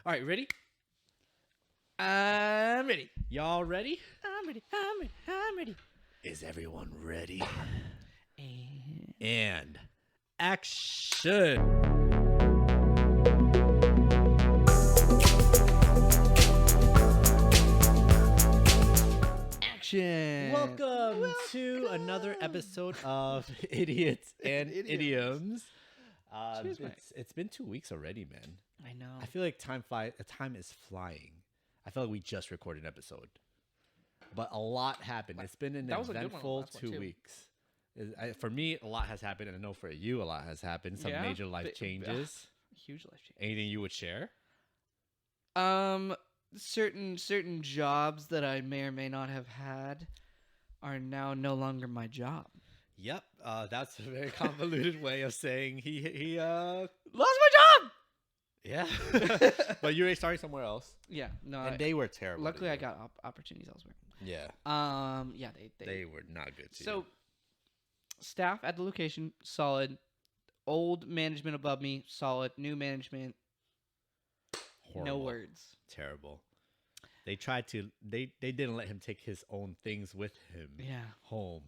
All right, ready? I'm ready. Y'all ready? I'm ready. I'm ready. I'm ready. Is everyone ready? And And action. action. Welcome to another episode of Idiots and Idioms. Cheers, mate. It's been 2 weeks already, man. I know. I feel like time is flying. I feel like we just recorded an episode, but a lot happened. It's been an That was a good one, eventful last one, 2 too. weeks. For me, a lot has happened, and I know for you, a lot has happened. Some Yeah? major life Big- changes. Huge life change. Anything you would share? Certain jobs that I may or may not have had are now no longer my job. Yep, that's a very convoluted way of saying he Lost my job. yeah. But you're starting somewhere else, Yeah. No. and they were terrible. luckily, to I you. got opportunities elsewhere. Yeah, Yeah. they were not good to So, you. staff at the location solid. Old management above me solid. New management no Horrible. words. Terrible. They tried to. They didn't let him take his own things with him Yeah. home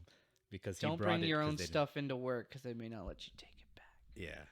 because he Don't brought bring it your 'cause own they didn't- stuff into work because they may not let you take it back. Yeah,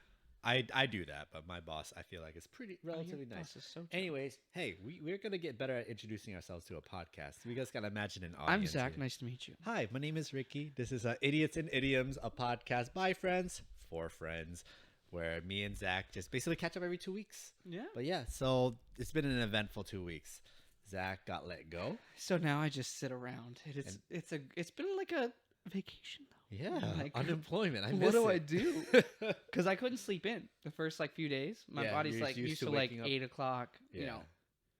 I do that, but my boss, I feel like, is pretty relatively Your nice. boss is so chill. Anyways, hey, we're gonna get better at introducing ourselves to a podcast. We just gotta imagine an I'm audience. Zach. here. Nice to meet you. Hi, my name is Ricky. This is Idiots and Idioms, a podcast by friends for friends, where me and Zach just basically catch up every 2 weeks. Yeah. But yeah, so it's been an eventful 2 weeks. Zach got let go. So now I just sit around. It's been like a vacation though. Yeah, Like, unemployment. I what miss do I it. do? Because I couldn't sleep in the first like few days. My Yeah, body's you're like used used to to like waking up. 8 o'clock. You Yeah. know,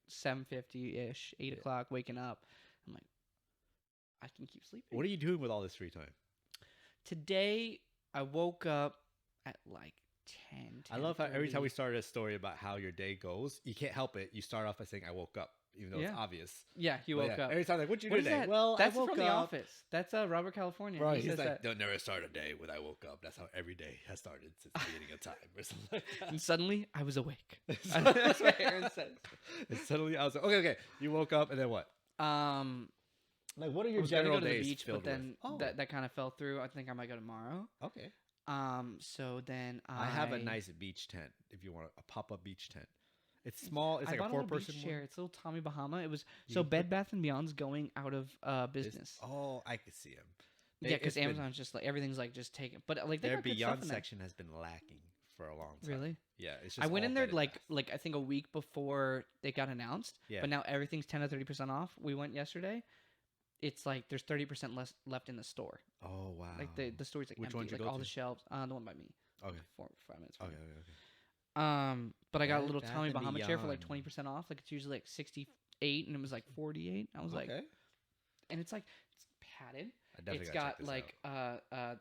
7:50 ish, 8 o'clock, waking up. I'm like, I can keep sleeping. What are you doing with all this free time? Today I woke up at like 10. I love how every time 10:30. we start a story about how your day goes, you can't help it. You start off by saying, "I woke up," even though it's Yeah. obvious. Yeah, he But woke yeah, up. every time, like, "What'd you What do is today?" that? Well, That's I woke from The up. Office. That's Robert California. Bro, He he's says like, that. "Don't never start a day with I woke up." That's how every day has started since the beginning of time, or something like that. And suddenly I was awake. So- That's what Aaron says. And suddenly I was like, okay. You woke up and then what? Like, what are I your was gonna general go to the days beach, filled but then with? that kind of fell through. I think I might go tomorrow. Okay. So then I have a nice beach tent. If you want a pop-up beach tent, it's small. It's I like bought a a little four-person beach one. chair. It's a little Tommy Bahama. It was You so can Bed Bath and Beyond's going out of business. Oh, I could see them. Yeah, because Amazon's just like everything's like just taken. But like they their got good Beyond stuff in there. section has been lacking for a long time. Really? Yeah, it's just. I went all in there Bed and like Bath. I think a week before they got announced. Yeah. But now everything's 10 to 30% off. We went yesterday. It's like there's 30% less left in the store. Oh wow. Like the store's like Which empty. one did you Like go all to? the shelves. The one by me. Okay. 5 minutes. from Okay. me. Okay. But I got a Bed little Bath Tommy and Bahama chair for like Beyond. 20% off. Like it's usually like 68 and it was like 48. I was like, Okay. and it's like it's padded. I definitely It's gotta check got this like out.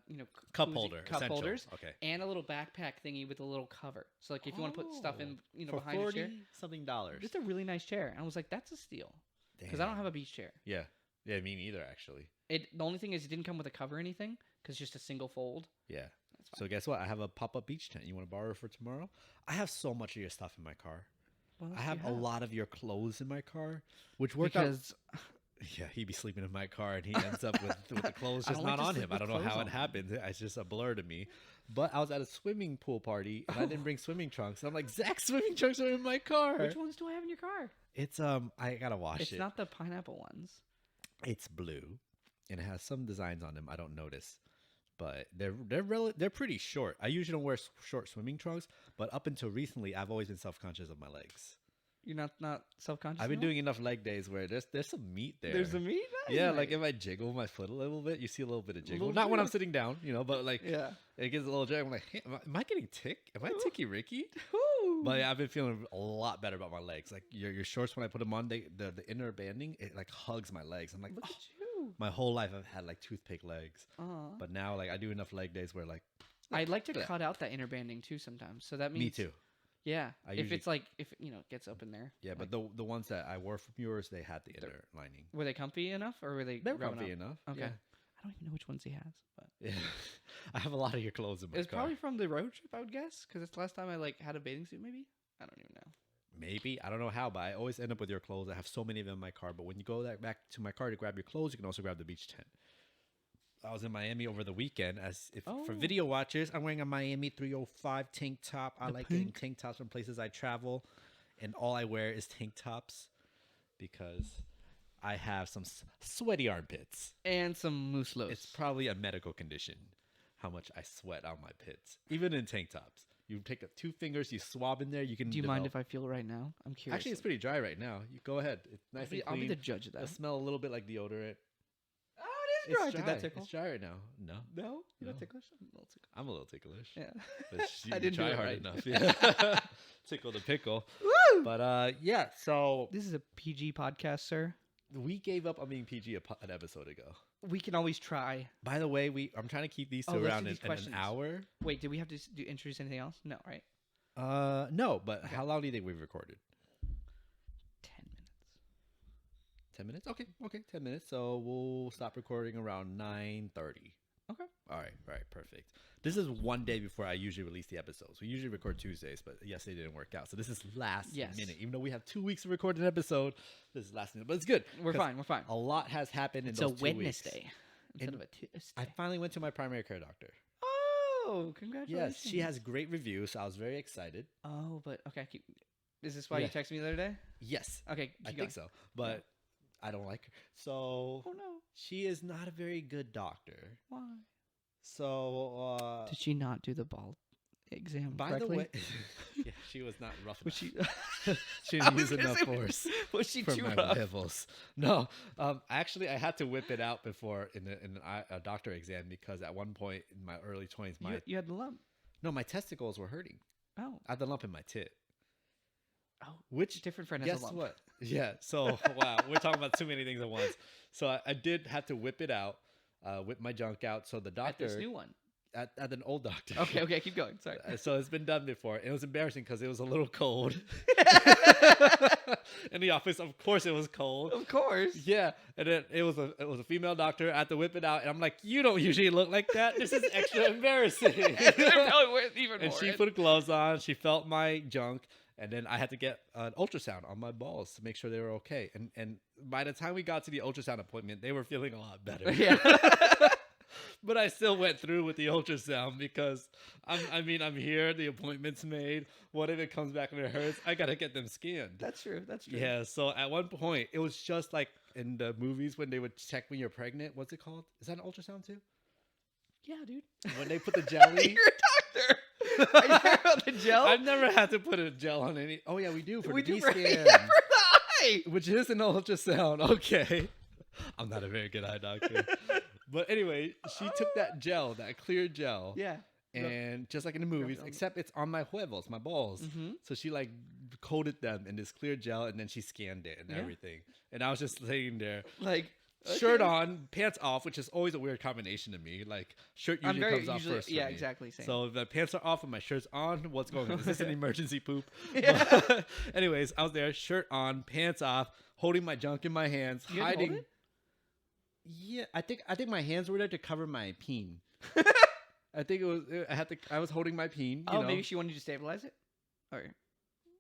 cup Essential. holders Okay. and a little backpack thingy with a little cover. So like if you want to put stuff in For behind your chair, something dollars. it's a really nice chair. And I was like, that's a steal because I don't have a beach chair. Yeah. Yeah, me neither actually. The only thing is it didn't come with a cover or anything because it's just a single fold. Yeah. That's fine. So guess what? I have a pop-up beach tent. You want to borrow it for tomorrow? I have so much of your stuff in my car. Well, I have a lot of your clothes in my car, which worked out. because Yeah, he'd be sleeping in my car, and he ends up with the clothes I just don't like not to on sleep him. I with don't know clothes how on. it happened. It's just a blur to me. But I was at a swimming pool party, and I didn't bring swimming trunks. And I'm like, Zach, swimming trunks are in my car. which ones do I have in your car? It's I gotta wash It's it. not the pineapple ones. It's blue, and it has some designs on them I don't notice, but they're pretty short. I usually don't wear short swimming trunks, but up until recently, I've always been self-conscious of my legs. You're not self-conscious. I've been now? doing enough leg days where there's some meat there. There's a meat. Yeah, Nice. like if I jiggle my foot a little bit, you see a little bit of jiggle. Little Not when I'm jiggle. sitting down, but like Yeah. it gives a little jiggle. I'm like, hey, am I getting tick? Am I ticky Ricky? Woo. But yeah, I've been feeling a lot better about my legs. Like your shorts, when I put them on, the inner banding, it like hugs my legs. I'm like, Look oh, at you. my whole life I've had like toothpick legs, Aw. but now like I do enough leg days where like I'd like to Yeah. cut out that inner banding too sometimes. So that means me too. Yeah. I if usually- it's like if it gets up in there. Yeah, like, but the ones that I wore from yours, they had the inner lining. were they comfy enough or were they? They were rubbing comfy up? enough. Okay. Yeah. I don't even know which ones he has, but Yeah. I have a lot of your clothes in my it was car. probably from the road trip, I would guess, because it's the last time I like had a bathing suit. Maybe I don't even know. Maybe. I don't know how, but I always end up with your clothes. I have so many of them in my car. But when you go back to my car to grab your clothes, you can also grab the beach tent. I was in Miami over the weekend. For video watchers, I'm wearing a Miami 305 tank top. I like getting tank tops from places I travel, and all I wear is tank tops because I have some sweaty armpits. And some mousselos. It's probably a medical condition how much I sweat on my pits, even in tank tops. You take 2 fingers, you swab in there. You can. Do you mind if I feel right now? I'm curious. Actually, it's pretty dry right now. You go ahead. It's nice and clean. I'll be the judge of that. It'll smell a little bit like deodorant. Oh, it is dry. It's Did that tickle? It's dry right now. No. No? You're No. not ticklish? I'm a little ticklish. Yeah. But I didn't try do it hard right. enough. Yeah. Tickle the pickle. Woo! But yeah, so This is a PG podcast, sir. we gave up on being PG an episode ago. We can always try. By the way, I'm trying to keep these to let's around do these in an questions. hour. Wait, do we have to introduce anything else? No, right? No, but Okay. how long do you think we've recorded? 10 minutes. 10 minutes? Okay, 10 minutes. So we'll stop recording around 9:30. Okay. All right, perfect. This is one day before I usually release the episodes. We usually record Tuesdays, but yesterday didn't work out. So this is last minute. Even though we have 2 weeks to record an episode, this is last minute. But it's good. We're 'cause fine. A lot has happened It's in a those 2 weeks. Wednesday instead of a Tuesday. I finally went to my primary care doctor. Oh, congratulations. Yes, she has great reviews, so I was very excited. Oh, but okay. Is this why Yeah. you texted me the other day? Yes, Okay, keep I going. think so. But I don't like her. So Oh no. she is not a very good doctor. Why? So Did she not do the ball exam by correctly? the way, yeah, she was not rough Was enough. she? She I didn't was use gonna enough say, force Was she for too my rough? levels. No, actually, I had to whip it out before in a doctor exam because at one point in my early 20s, You had the lump. my testicles were hurting. Oh. I had the lump in my tit. Oh. Which Different friend has guess a lump. what? Yeah. So wow, we're talking about too many things at once. So I did have to whip it out, whip my junk out. So the At doctor this new one. at an old doctor. Okay, keep going. Sorry. So it's been done before. It was embarrassing because it was a little cold. In the office, of course, it was cold. Of course. Yeah, and then it was a female doctor. I had to whip it out, and I'm like, you don't usually look like that. This is extra embarrassing. They're probably worth even And more. she put gloves on. She felt my junk, and then I had to get an ultrasound on my balls to make sure they were okay. And by the time we got to the ultrasound appointment, they were feeling a lot better. Yeah. But I still went through with the ultrasound because I'm here. The appointment's made. What if it comes back and it hurts? I gotta get them scanned. That's true. Yeah. So at one point, it was just like in the movies when they would check when you're pregnant. What's it called? Is that an ultrasound too? Yeah, dude. When they put the jelly. You're a doctor. Are you talking about the gel? I've never had to put a gel on any. Oh yeah, we do for we the do for, scan, yeah, for the eye. which is an ultrasound. Okay. I'm not a very good eye doctor. But anyway, she took that gel, that clear gel, Yeah. and just like in the movies, on- except it's on my huevos, my balls. Mm-hmm. So she like coated them in this clear gel, and then she scanned it and Yeah. everything. And I was just sitting there, Like shirt okay. on, pants off, which is always a weird combination to me. Like shirt I'm usually very comes off first. yeah, for me. exactly. Same. So if the pants are off and my shirt's on, what's going on? Is this an emergency poop? Yeah. But anyways, I was there, shirt on, pants off, holding my junk in my hands, You had to hold hiding. it? Yeah, I think my hands were there to cover my peen. I think it was. I was holding my peen. You know? Maybe she wanted you to stabilize it. Or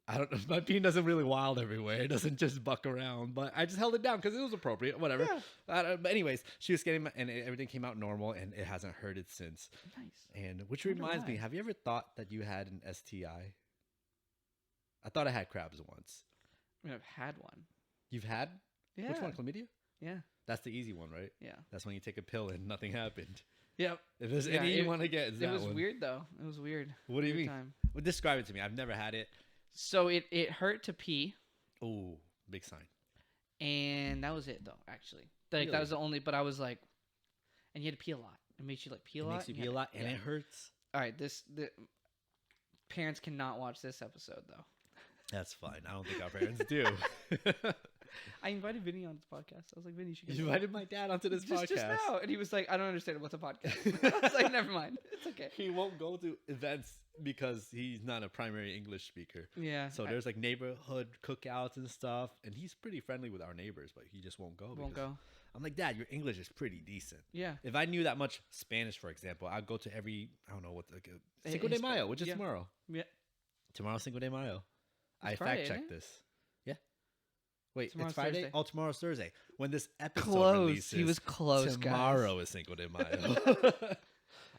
I don't know. My peen doesn't really wild everywhere. It doesn't just buck around. But I just held it down because it was appropriate. Whatever. Yeah. But anyways, she was getting and everything came out normal, and it hasn't hurted since. nice. And which Wonder reminds me, why. have you ever thought that you had an STI? I thought I had crabs once. I mean, I've had one. You've had? Yeah. Which one? Chlamydia? Yeah. That's the easy one, right? Yeah. That's when you take a pill and nothing happened. Yep. If there's Yeah, any you it- want to get, it's It that was one. weird though. It was weird. What do you Weird mean? time. Well, describe it to me. I've never had it. So it hurt to pee, Oh, big sign. and that was it though. Actually, like Really? that was the only. But I was like, and you had to pee a lot. It makes you like pee a It lot. makes you and pee a had lot, to- and yeah. it hurts. All right, the parents cannot watch this episode though. That's fine. I don't think our parents do. I invited Vinny on this podcast. I was like, Vinny, you should. You invited my dad onto this podcast. Just now, and he was like, I don't understand what's a podcast. I was like, never mind, it's okay. He won't go to events because he's not a primary English speaker. Yeah. So there's like neighborhood cookouts and stuff, and he's pretty friendly with our neighbors, but he just won't go. won't because go. I'm like, Dad, your English is pretty decent. Yeah. If I knew that much Spanish, for example, I'd go to every, I don't know what, Cinco de Hispan- Mayo, which is yeah. tomorrow. Yeah. Tomorrow's Cinco de Mayo. I Friday, fact checked isn't it? this. Yeah. Wait, Tomorrow's it's Friday? Thursday. Oh, tomorrow's Thursday. When this episode Close. releases, He was close, tomorrow guys. is Cinco de Mayo.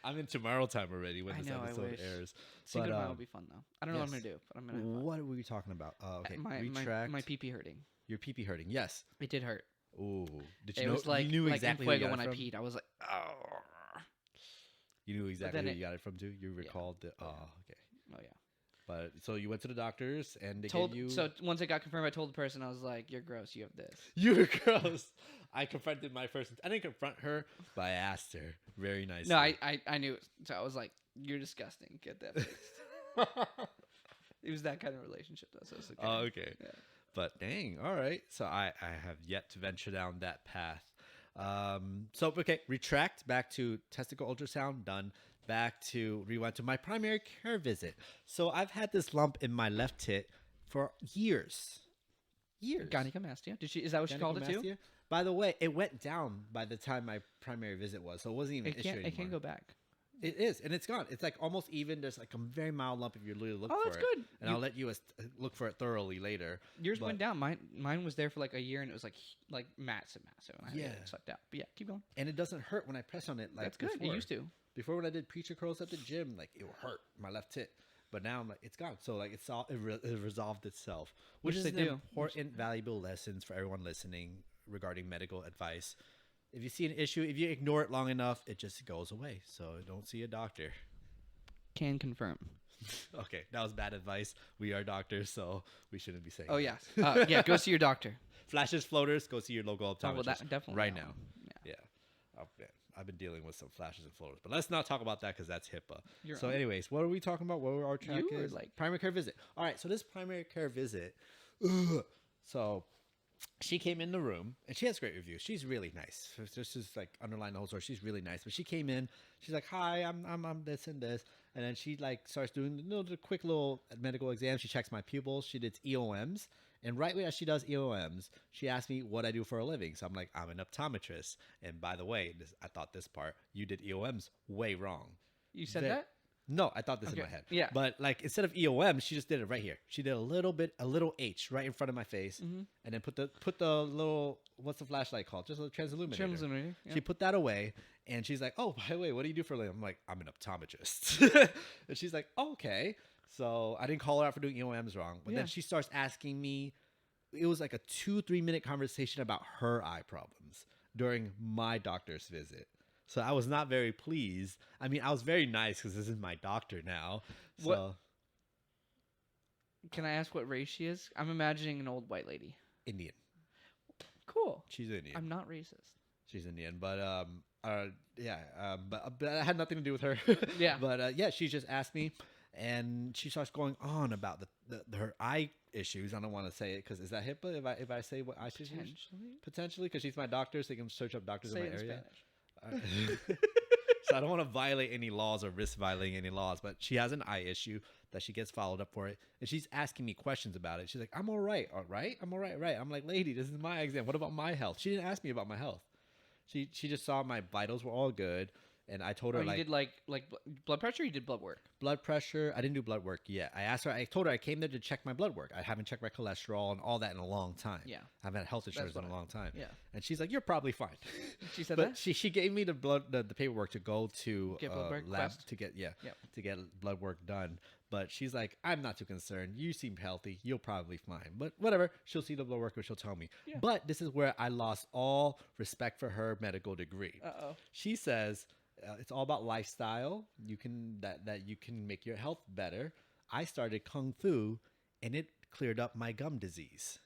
I'm in tomorrow time already when I this know. I episode wish. airs. Cinco de But, Mayo will be fun though. I don't know what I'm yes. gonna do, but I'm gonna have fun. What were we talking about? Okay, My retract. my pee pee hurting. Your pee hurting. Yes. It did hurt. Ooh. Did you It know? was like you knew like exactly in who you Fuego got when it I from? peed. I was like, oh. You knew exactly then who it- you got it from too. You recalled the. Oh, Oh, yeah. okay. Oh yeah. But so you went to the doctors and they Told gave you. so once it got confirmed, I told the person I was like, "You're gross. You have this." You were gross. I confronted my person. I didn't confront her, but I asked her very nicely. No, I knew it. So I was like, "You're disgusting. Get that fixed." It was that kind of relationship though. So it's okay. Oh, okay. Yeah. But dang, all right. So I have yet to venture down that path. So okay, retract back to testicle ultrasound done. Back to rewind to my primary care visit. So I've had this lump in my left tit for years. Years. Gynecomastia. Did she? Is that what she called it too? Gynecomastia. By the way, it went down by the time my primary visit was, so it wasn't even It an issue can't. anymore. It can't go back. It is, and it's gone. It's like almost even. There's like a very mild lump if you really look Oh, for that's it. good. And I'll let you look for it thoroughly later. Yours but- went down. Mine was there for like a year, and it was like massive, and I had to Yeah. get it sucked out. But yeah, keep going. And it doesn't hurt when I press on it. Like That's good. Before. It used to. Before when I did preacher curls at the gym, like it would hurt my left tit. But now I'm like, it's gone. So like it resolved itself, which is they an do. important, valuable lessons for everyone listening regarding medical advice. If you see an issue, if you ignore it long enough, it just goes away. So don't see a doctor. Can confirm. Okay, that was bad advice. We are doctors, so we shouldn't be saying. Oh that. yeah. Yeah. Go see your doctor. Flashes, floaters, go see your local optometrist Oh, well, that definitely right that now. one. Yeah. Yeah. Oh, man. I've been dealing with some flashes and floaters, but let's not talk about that because that's HIPAA. You're So, on. anyways, what are we talking about? What were our track You were is? like- Primary care visit. All right, so this primary care visit. So she came in the room and she has great reviews. She's really nice. So this is like underline the whole story. She's really nice. But she came in. She's like, "Hi, I'm this and this," and then she like starts doing the quick little medical exam. She checks my pupils. She did EOMs. And right as she does EOMs, she asked me what I do for a living. So I'm like, I'm an optometrist. And by the way, I thought this part, you did EOMs way wrong. You said Ve- that? No, I thought this in Okay, my head. yeah. But like instead of EOM, she just did it right here. She did a little H right in front of my face, Mm-hmm. and then put the little, what's the flashlight called? Just a transilluminator. Transilluminator, yeah. She put that away, and she's like, "Oh, by the way, what do you do for a living?" I'm like, "I'm an optometrist," and she's like, oh, "Okay." So I didn't call her out for doing EOMs wrong, but Yeah. then she starts asking me. It was like a 2-3 minute conversation about her eye problems during my doctor's visit. So I was not very pleased. I mean, I was very nice because this is my doctor now. So What- Can I ask what race she is? I'm imagining an old white lady. Indian. Cool. She's Indian. I'm not racist. She's Indian, but but that had nothing to do with her. Yeah. But yeah, she just asked me, and she starts going on about her eye issues. I don't want to say it because is that HIPAA if I say what eye issues? Potentially, because she's my doctor, so they can search up doctors Say in it my in area. Spanish. So I don't want to violate any laws or risk violating any laws, but she has an eye issue that she gets followed up for it, and she's asking me questions about it. She's like, "I'm all right, I'm all right, right." I'm like, "Lady, this is my exam. What about my health?" She didn't ask me about my health. She just saw my vitals were all good, and I told her Oh, you like did like blood pressure? Or you did blood work? blood pressure. I didn't do blood work yet. I asked her. I told her I came there to check my blood work. I haven't checked my cholesterol and all that in a long time. Yeah. I haven't had health insurance in what a long time. yeah. And she's like, "You're probably fine." She said But that? she gave me the paperwork to go to Get blood work, lab Quest? to get Yep. to get blood work done. But she's like, "I'm not too concerned. You seem healthy. You'll probably fine." But whatever, she'll see the blood work and she'll tell me. Yeah. But this is where I lost all respect for her medical degree. Uh-oh. She says it's all about lifestyle. You can that you can make your health better. I started kung fu, and it cleared up my gum disease.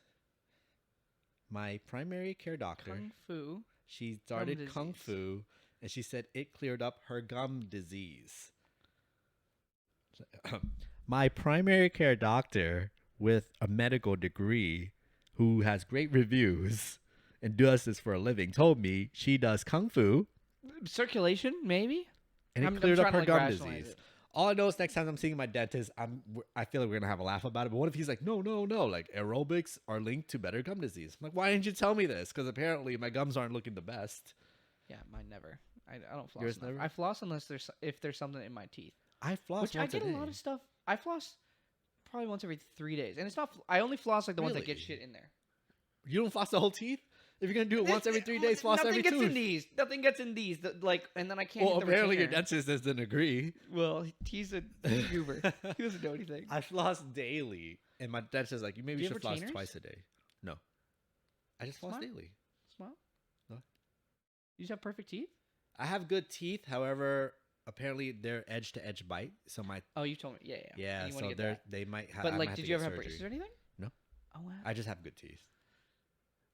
My primary care doctor. Kung fu. She started disease. kung fu, and she said it cleared up her gum disease. My primary care doctor with a medical degree who has great reviews and does this for a living told me she does kung fu Circulation, maybe? and it I'm cleared up trying to, her like, gum rationalize disease. it. All I know is next time I'm seeing my dentist, I feel like we're gonna have a laugh about it. But what if he's like, no, like aerobics are linked to better gum disease? I'm like, why didn't you tell me this? Because apparently my gums aren't looking the best. Yeah, mine never. I don't floss Yours enough. never? I floss unless if there's something in my teeth. I floss Which I once get a a day. lot of stuff. I floss probably once every 3 days, and it's not. I only floss like the ones that get Really? shit in there. You don't floss the whole teeth? If you're gonna do it once every 3 days, floss every Nothing gets tooth. in these. Nothing gets in these. And then I can't. Well, hit the apparently your retainer. dentist doesn't agree. Well, he's a goober. He doesn't know anything. I floss daily, and my dentist is like, "You maybe Do you should have floss retainers? twice a day." No, I just floss Smart. daily. Smile. No. You just have perfect teeth. I have good teeth, however, apparently they're edge to edge bite. So my Oh, you told me. Yeah, yeah. yeah, And you wanna so get they're that. they might have. But I might like, have did to you ever get have surgery. braces or anything? No. Oh wow. I just have good teeth.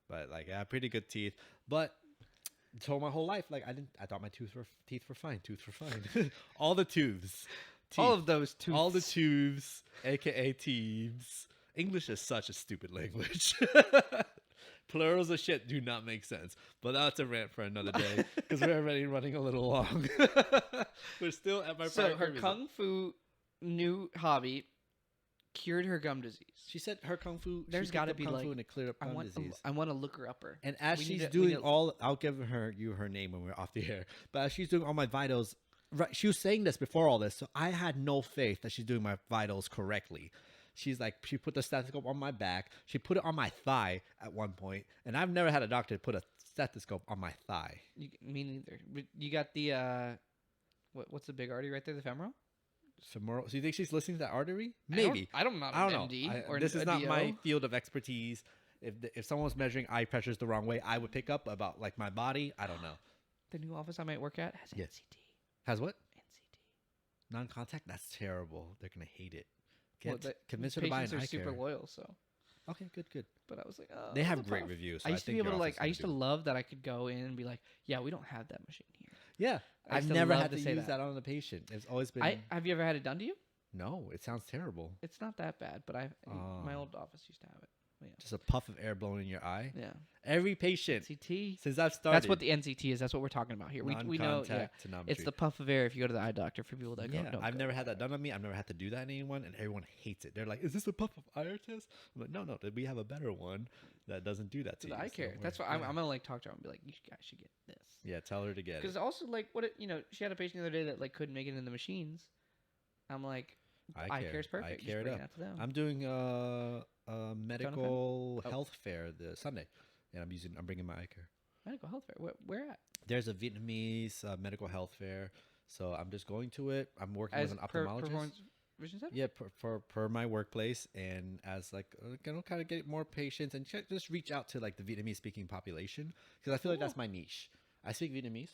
But like, I have pretty good teeth. But so my whole life, like, I thought my teeth were fine. Tooth were fine. All the tooths. All Teeth. of those tooths. All the tubes, aka teebs. English is such a stupid language. Plurals of shit do not make sense. But that's a rant for another day because we're already running a little long. We're still at my So private her visit. kung fu new hobby cured her gum disease. She said her kung fu. There's got to be, kung like- fu and it cleared up I gum want. disease. I want to look her up. Her. And as We she's need to- we doing need to- all, I'll give you her name when we're off the air. But as she's doing all my vitals, right? She was saying this before all this, so I had no faith that she's doing my vitals correctly. She's like, she put the stethoscope on my back. She put it on my thigh at one point, and I've never had a doctor put a stethoscope on my thigh. Me neither. But you got the what's the big artery right there? The femoral. Femoral. So you think she's listening to that artery? Maybe. I don't know. I don't know. Or This is a not DO. my field of expertise. If someone was measuring eye pressures the wrong way, I would pick up about like my body. I don't know. The new office I might work at has Yeah. NCT. Has what? NCT. Non-contact? That's terrible. They're gonna hate it. Well, Convince her to buy an patients eye are super care. loyal, so. Okay, good. But I was like, oh. They have that's great tough. reviews. So I used to think be able your to office like. I is used to gonna do love that I could go in and be like, yeah, we don't have that machine here. it. Yeah, I I've used to never love had to to say use that. that on a patient. It's always been. Have you ever had it done to you? No, it sounds terrible. It's not that bad, but my Oh. old office used to have it. But yeah. Just a puff of air blowing in your eye. Yeah. Every patient NCT. since I've started. That's what the NCT is. That's what we're talking about here. We know. Yeah. Non-contact tonometry. It's the puff of air if you go to the eye doctor for people that Yeah, don't I've go. never had that done on me. I've never had to do that on anyone, and everyone hates it. They're like, "Is this a puff of air test?" I'm like, "No, we have a better one that doesn't do that to The you." eye so care. we're- That's why yeah. I'm gonna like talk to her and be like, you guys should get this. Yeah, tell her to get Because it. also like she had a patient the other day that like couldn't make it in the machines. I'm like, eye care is perfect. Eye You care just it bring up. it out to them. I'm doing a medical Oh. health fair this Sunday, and I'm bringing my eye care. Medical health fair. Where at? There's a Vietnamese medical health fair, so I'm just going to it. I'm working with an ophthalmologist. Performance vision center? Yeah, per my workplace, and as like kind of get more patients and just reach out to like the Vietnamese speaking population because I feel like that's my niche. I speak Vietnamese,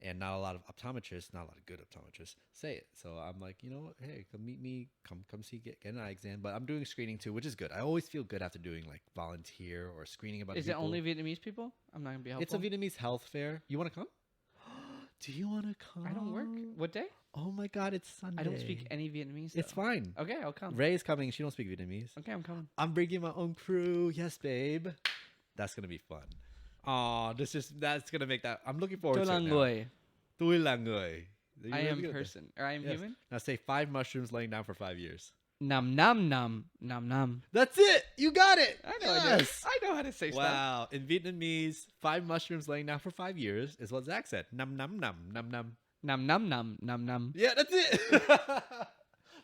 and not a lot of optometrists, not a lot of good optometrists say it. So I'm like, hey, come meet me, come see get an eye exam. But I'm doing screening too, which is good. I always feel good after doing like volunteer or screening about. Is it only Vietnamese people? I'm not gonna be helpful. It's a Vietnamese health fair. You want to come? Do you want to come? I don't work. What day? Oh my God, it's Sunday. I don't speak any Vietnamese. It's though. fine. Okay, I'll come. Ray's coming. She don't speak Vietnamese. Okay, I'm coming. I'm bringing my own crew. Yes, babe. That's gonna be fun. Aw, that's gonna make that. I'm looking forward to it now. Tôi là người. You're I really am good at that. person. Or I am Yes. human. Now say 5 mushrooms laying down for 5 years. Num num num num num. That's it. You got it. I know. Yes. I know how to say stuff. Wow. In Vietnamese, 5 mushrooms laying down for 5 years is what Zack said. Num num num num num. Num num num num num. Yeah, that's it.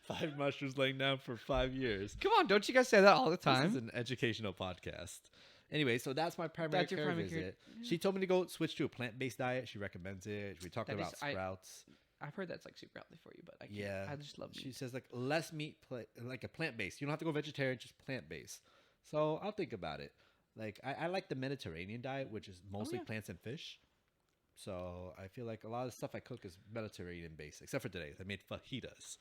5 mushrooms laying down for 5 years. Come on, don't you guys say that all the This is time? an educational podcast. Anyway, so that's my primary That's your care primary care- visit. She told me to go switch to a plant-based diet. She recommends it. We talked That about is- I- sprouts. I've heard that's like super healthy for you, but I can't. Yeah, I just love She meat. says like less meat, like a plant-based. You don't have to go vegetarian, just plant-based. So I'll think about it. Like I like the Mediterranean diet, which is mostly yeah. plants and fish. So I feel like a lot of stuff I cook is Mediterranean-based, except for today. I made fajitas.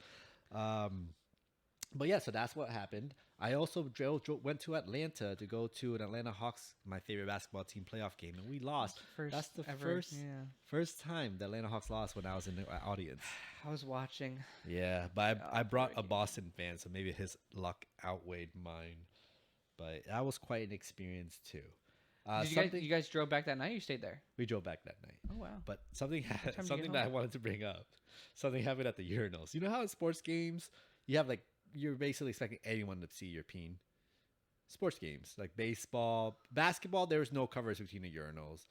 But yeah, so that's what happened. I also went to Atlanta to go to an Atlanta Hawks, my favorite basketball team, playoff game, and we lost. That's the first time the Atlanta Hawks lost when I was in the audience. I was watching. Yeah, but I brought a breaking. Boston fan, so maybe his luck outweighed mine. But that was quite an experience too. You guys drove back that night? Or you stayed there? We drove back that night. Oh wow. But something time did you get something that I home? wanted to bring up. Something happened at the urinals. You know how in sports games you have like you're basically expecting anyone to see your peen. Sports games like baseball, basketball, there's no covers between the urinals.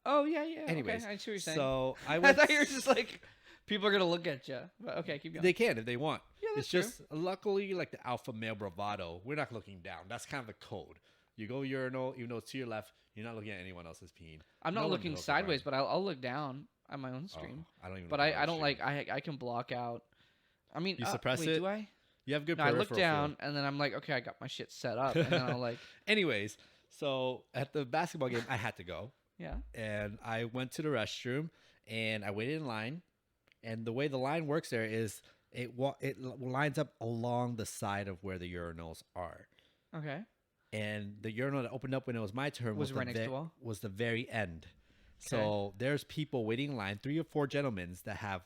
Oh yeah, yeah. Anyways, okay. I see what you're saying. so I I went. thought you were just like People are gonna look at you. But okay, keep going. They can if they want. Yeah, that's It's just luckily like the alpha male bravado. We're not looking down. That's kind of the code. You go urinal, even though it's to your left, you're not looking at anyone else's peeing. I'm not No one looking knows sideways, about but I'll look down at my own stream. I don't even. But look at my I don't stream. like I can block out. I mean, You suppress wait, it? do I? You have good. No, I look peripheral down field. and then I'm like, okay, I got my shit set up, and then I'll like, Anyways, so at the basketball game, I had to go, yeah. and I went to the restroom, and I waited in line, and the way the line works there is it lines up along the side of where the urinals are. Okay. And the urinal that opened up when it was my turn Was was right next to the wall? was the very end. So there's people waiting in line, 3 or 4 gentlemen that have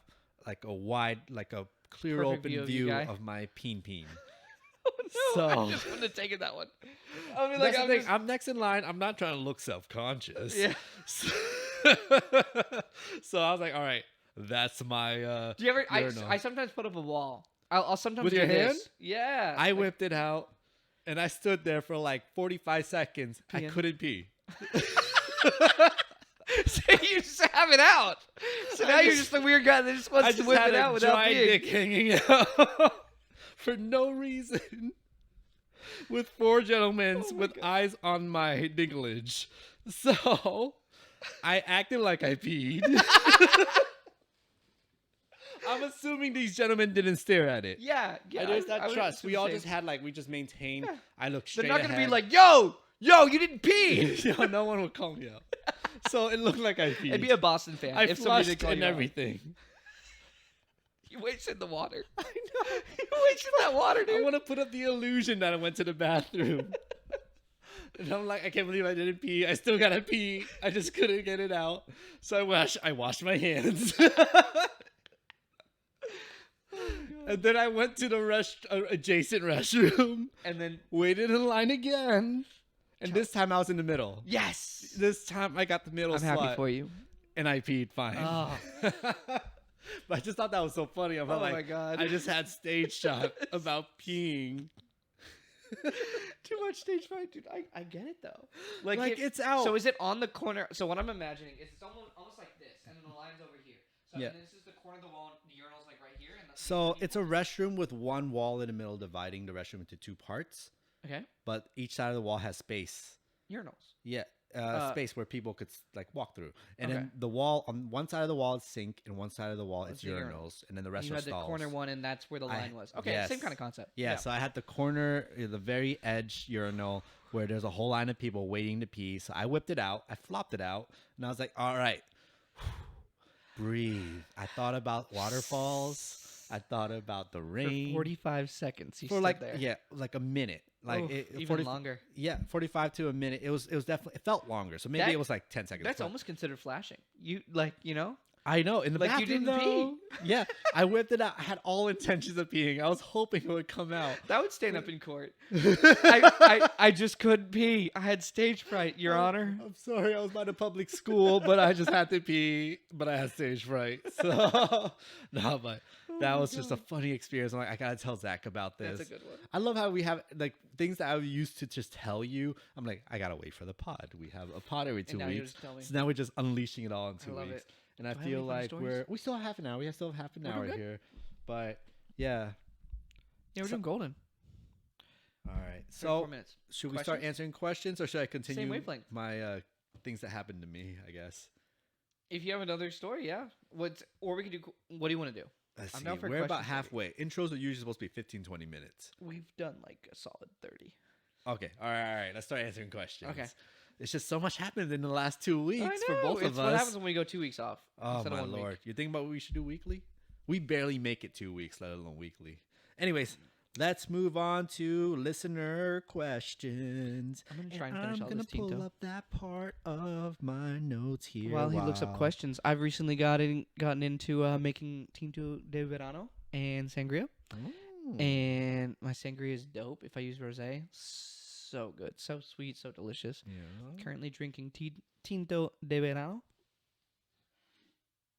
like a wide, like a clear Perfect open view of you view guy. of my peen. Oh no! So- I just wouldn't have taken that one. I mean, That's like, the thing. I'm next in line. I'm not trying to look self-conscious. yeah. So I was like, all right, that's my Do you ever? urinal. I sometimes put up a wall. I'll sometimes With do your this. hand? Yeah. I whipped it out, and I stood there for like 45 seconds. I Peeing. couldn't pee. So you just have it out. So I now you're just- just the weird guy that just I wants to just whip had it a out without dry being. dick hanging out for no reason, with 4 gentlemen Oh my with God. eyes on my dinklage. So I acted like I peed. I'm assuming these gentlemen didn't stare at it. Yeah. Yeah. There's I that would trust. assume We all the just same. had like we just maintained. Yeah. I looked They're straight not gonna be ahead. like, yo, you didn't pee. Yo, no one would call me out. So it looked like I peed. It'd be a Boston fan I if somebody flushed did call and you out. everything. You wasted the water. I know. You wasted that water, I dude. want to put up the illusion that I went to the bathroom. And I'm like, I can't believe I didn't pee. I still gotta pee. I just couldn't get it out. So I washed my hands. And then I went to the adjacent restroom, And then waited in line again. And this time I was in the middle. yes, This time I got the middle I'm slot. happy for you. And I peed fine. Oh. But I just thought that was so funny. I'm Oh like, my God. I just had stage shot about peeing. Too much stage fright, dude. I get it though. Like, It's out. So is it on the corner? So what I'm imagining is it's almost like this, and then the line's over here. So Yeah. and this is the corner of the wall. And the urinal's like right here. And So it's a restroom with one wall in the middle dividing the restroom into 2 parts, okay. but each side of the wall has space. Urinals. Yeah, space where people could like walk through. And Okay. then the wall on one side of the wall is sink, and one side of the wall is It's the urinal. urinals, and then the rest You are had the stalls. corner one, and that's where the I- line was. Okay, yes. same kind of concept. Yeah, so I had the corner, the very edge urinal where there's a whole line of people waiting to pee. So I whipped it out, I flopped it out, and I was like, all right, breathe. I thought about waterfalls. I thought about the rain. For 45 seconds, you For stood like there. like a minute, like Oof, even 40 longer. Yeah, 45 to a minute. It was definitely, it felt longer. So maybe That- it was like 10 seconds. That's but- almost considered flashing. You like, you know? I know, in the like you bathroom didn't pee. though. Yeah, I whipped it out. I had all intentions of peeing. I was hoping it would come out. That would stand up in court. I just couldn't pee. I had stage fright, Your Honor. I'm sorry, I was by the public school, but I just had to pee. But I had stage fright. So no, but that was just a funny experience. I'm like, I gotta tell Zach about this. That's a good one. I love how we have like things that I used to just tell you. I'm like, I gotta wait for the pod. We have a pod every 2 now you weeks. just tell me. So now we're just unleashing it all in 2 love weeks. it. And I Do I have any feel funny like stories? we still have half an hour. We still have half an We're doing hour good. here. But yeah. Yeah, we're So- doing golden. All right. 4 So minutes. should we start Questions? answering questions, or should I continue wavelength. my things that happened to me? I guess. If you have another story, yeah. Or we can do. What do you want to do? Let's I'm see. down for We're about questions already. halfway. Intros are usually supposed to be 15, 20 minutes. We've done like a solid 30. Okay. All right. Let's start answering questions. Okay. It's just so much happened in the last 2 weeks I for know. both It's of what us. happens when we go 2 weeks off. Oh instead my of 1 lord! week. You think about what we should do weekly? We barely make it 2 weeks, let alone weekly. Anyways, let's move on to listener questions. I'm gonna try and finish all I'm this gonna pull Tinto. up that part of my notes here. While he looks up questions, I've recently gotten into making Tinto de Verano and sangria. Oh. And my sangria is dope. If I use rosé, so good, so sweet, so delicious. Yeah. Currently drinking Tinto de Verano.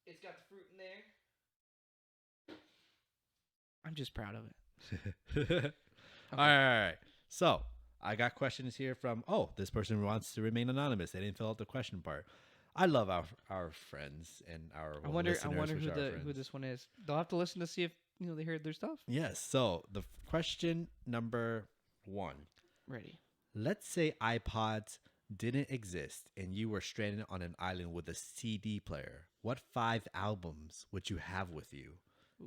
It's got the fruit in there. I'm just proud of it. All right. So I got questions here from. Oh, this person wants to remain anonymous. They didn't fill out the question part. I love our friends and our I wonder. I listeners, wonder which who are our who friends. this one is. They'll have to listen to see if they heard their stuff. Yes. So the question number 1. Ready. Let's say iPods didn't exist and you were stranded on an island with a CD player. What 5 albums would you have with you?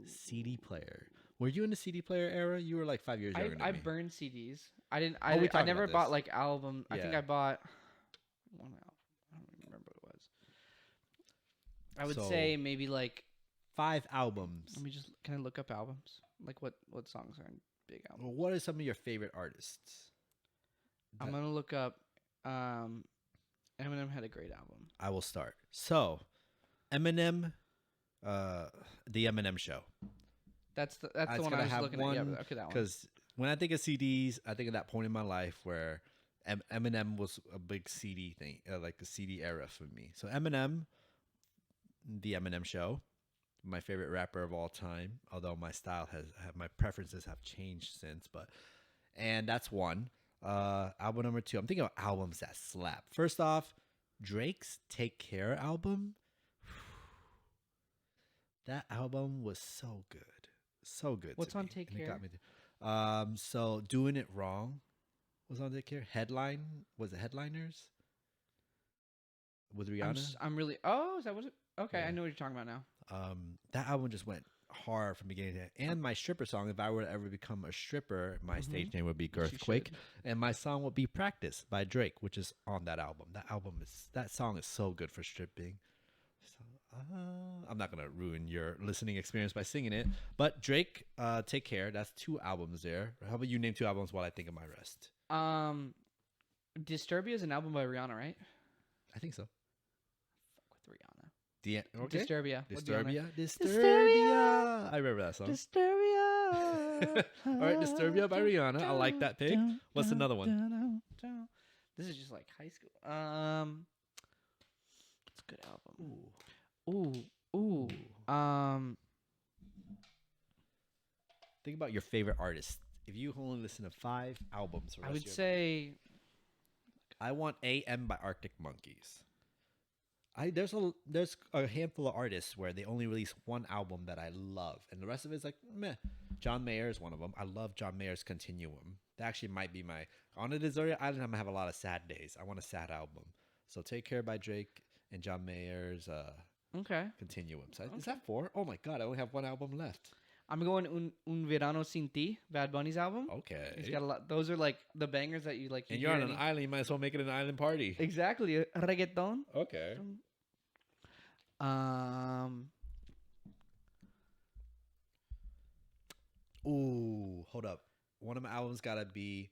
CD player. Were you in the CD player era? You were like 5 years younger than I me. burned CDs. I didn't. Oh, we I talked never about bought this. like album. I think Yeah. I bought one album. I don't even remember what it was. I would So- say maybe like. 5 albums. Let me just. Can I look up albums? Like what songs are in big albums? Well, what are some of your favorite artists? I'm gonna look up. Eminem had a great album. I will start. So, Eminem, the Eminem Show. That's the I was one gonna I was have looking at. Yeah, one okay, that one. Because when I think of CDs, I think of that point in my life where Eminem was a big CD thing, like a CD era for me. So Eminem, the Eminem Show, my favorite rapper of all time. Although my my preferences have changed since, and that's one. Album number 2. I'm thinking of albums that slap. First off, Drake's "Take Care" album. That album was so good. So good. What's to on me, Take and it Care? got me so Doing It Wrong was on Take Care. Was it Headliners? With Rihanna? I'm really. Oh, is that what it? Okay, Yeah. I know what you're talking about now. That album just went hard from beginning to end. And my stripper song, if I were to ever become a stripper, my stage name would be Which you Girthquake. should. And my song would be Practice by Drake, which is on that album. That song is so good for stripping. So, I'm not gonna ruin your listening experience by singing it, but Drake, Take Care. That's 2 albums there. How about you name 2 albums while I think of my rest? Disturbia is an album by Rihanna, right? I think so. Fuck with Rihanna. Okay. Disturbia. would be on there. Disturbia. I remember that song. Disturbia. All right, Disturbia by Rihanna. I like that pick. What's another one? This is just like high school. It's a good album. Ooh. Think about your favorite artist. If you only listen to 5 albums, for the I rest would of your life. say I want AM by Arctic Monkeys. There's a handful of artists where they only release 1 album that I love, and the rest of it is like meh. John Mayer is one of them. I love John Mayer's Continuum. That actually might be my on a deserted island. I'm gonna have a lot of sad days. I want a sad album. So Take Care by Drake and John Mayer's okay. Continuum. So is that 4? Oh my god, I only have 1 album left. I'm going Un Verano Sin Ti, Bad Bunny's album. Okay. He's got a lot. Those are like the bangers that you like. And you you're hear on an island. You might as well make it an island party. Exactly, reggaeton. Okay. Ooh, hold up. One of my albums gotta be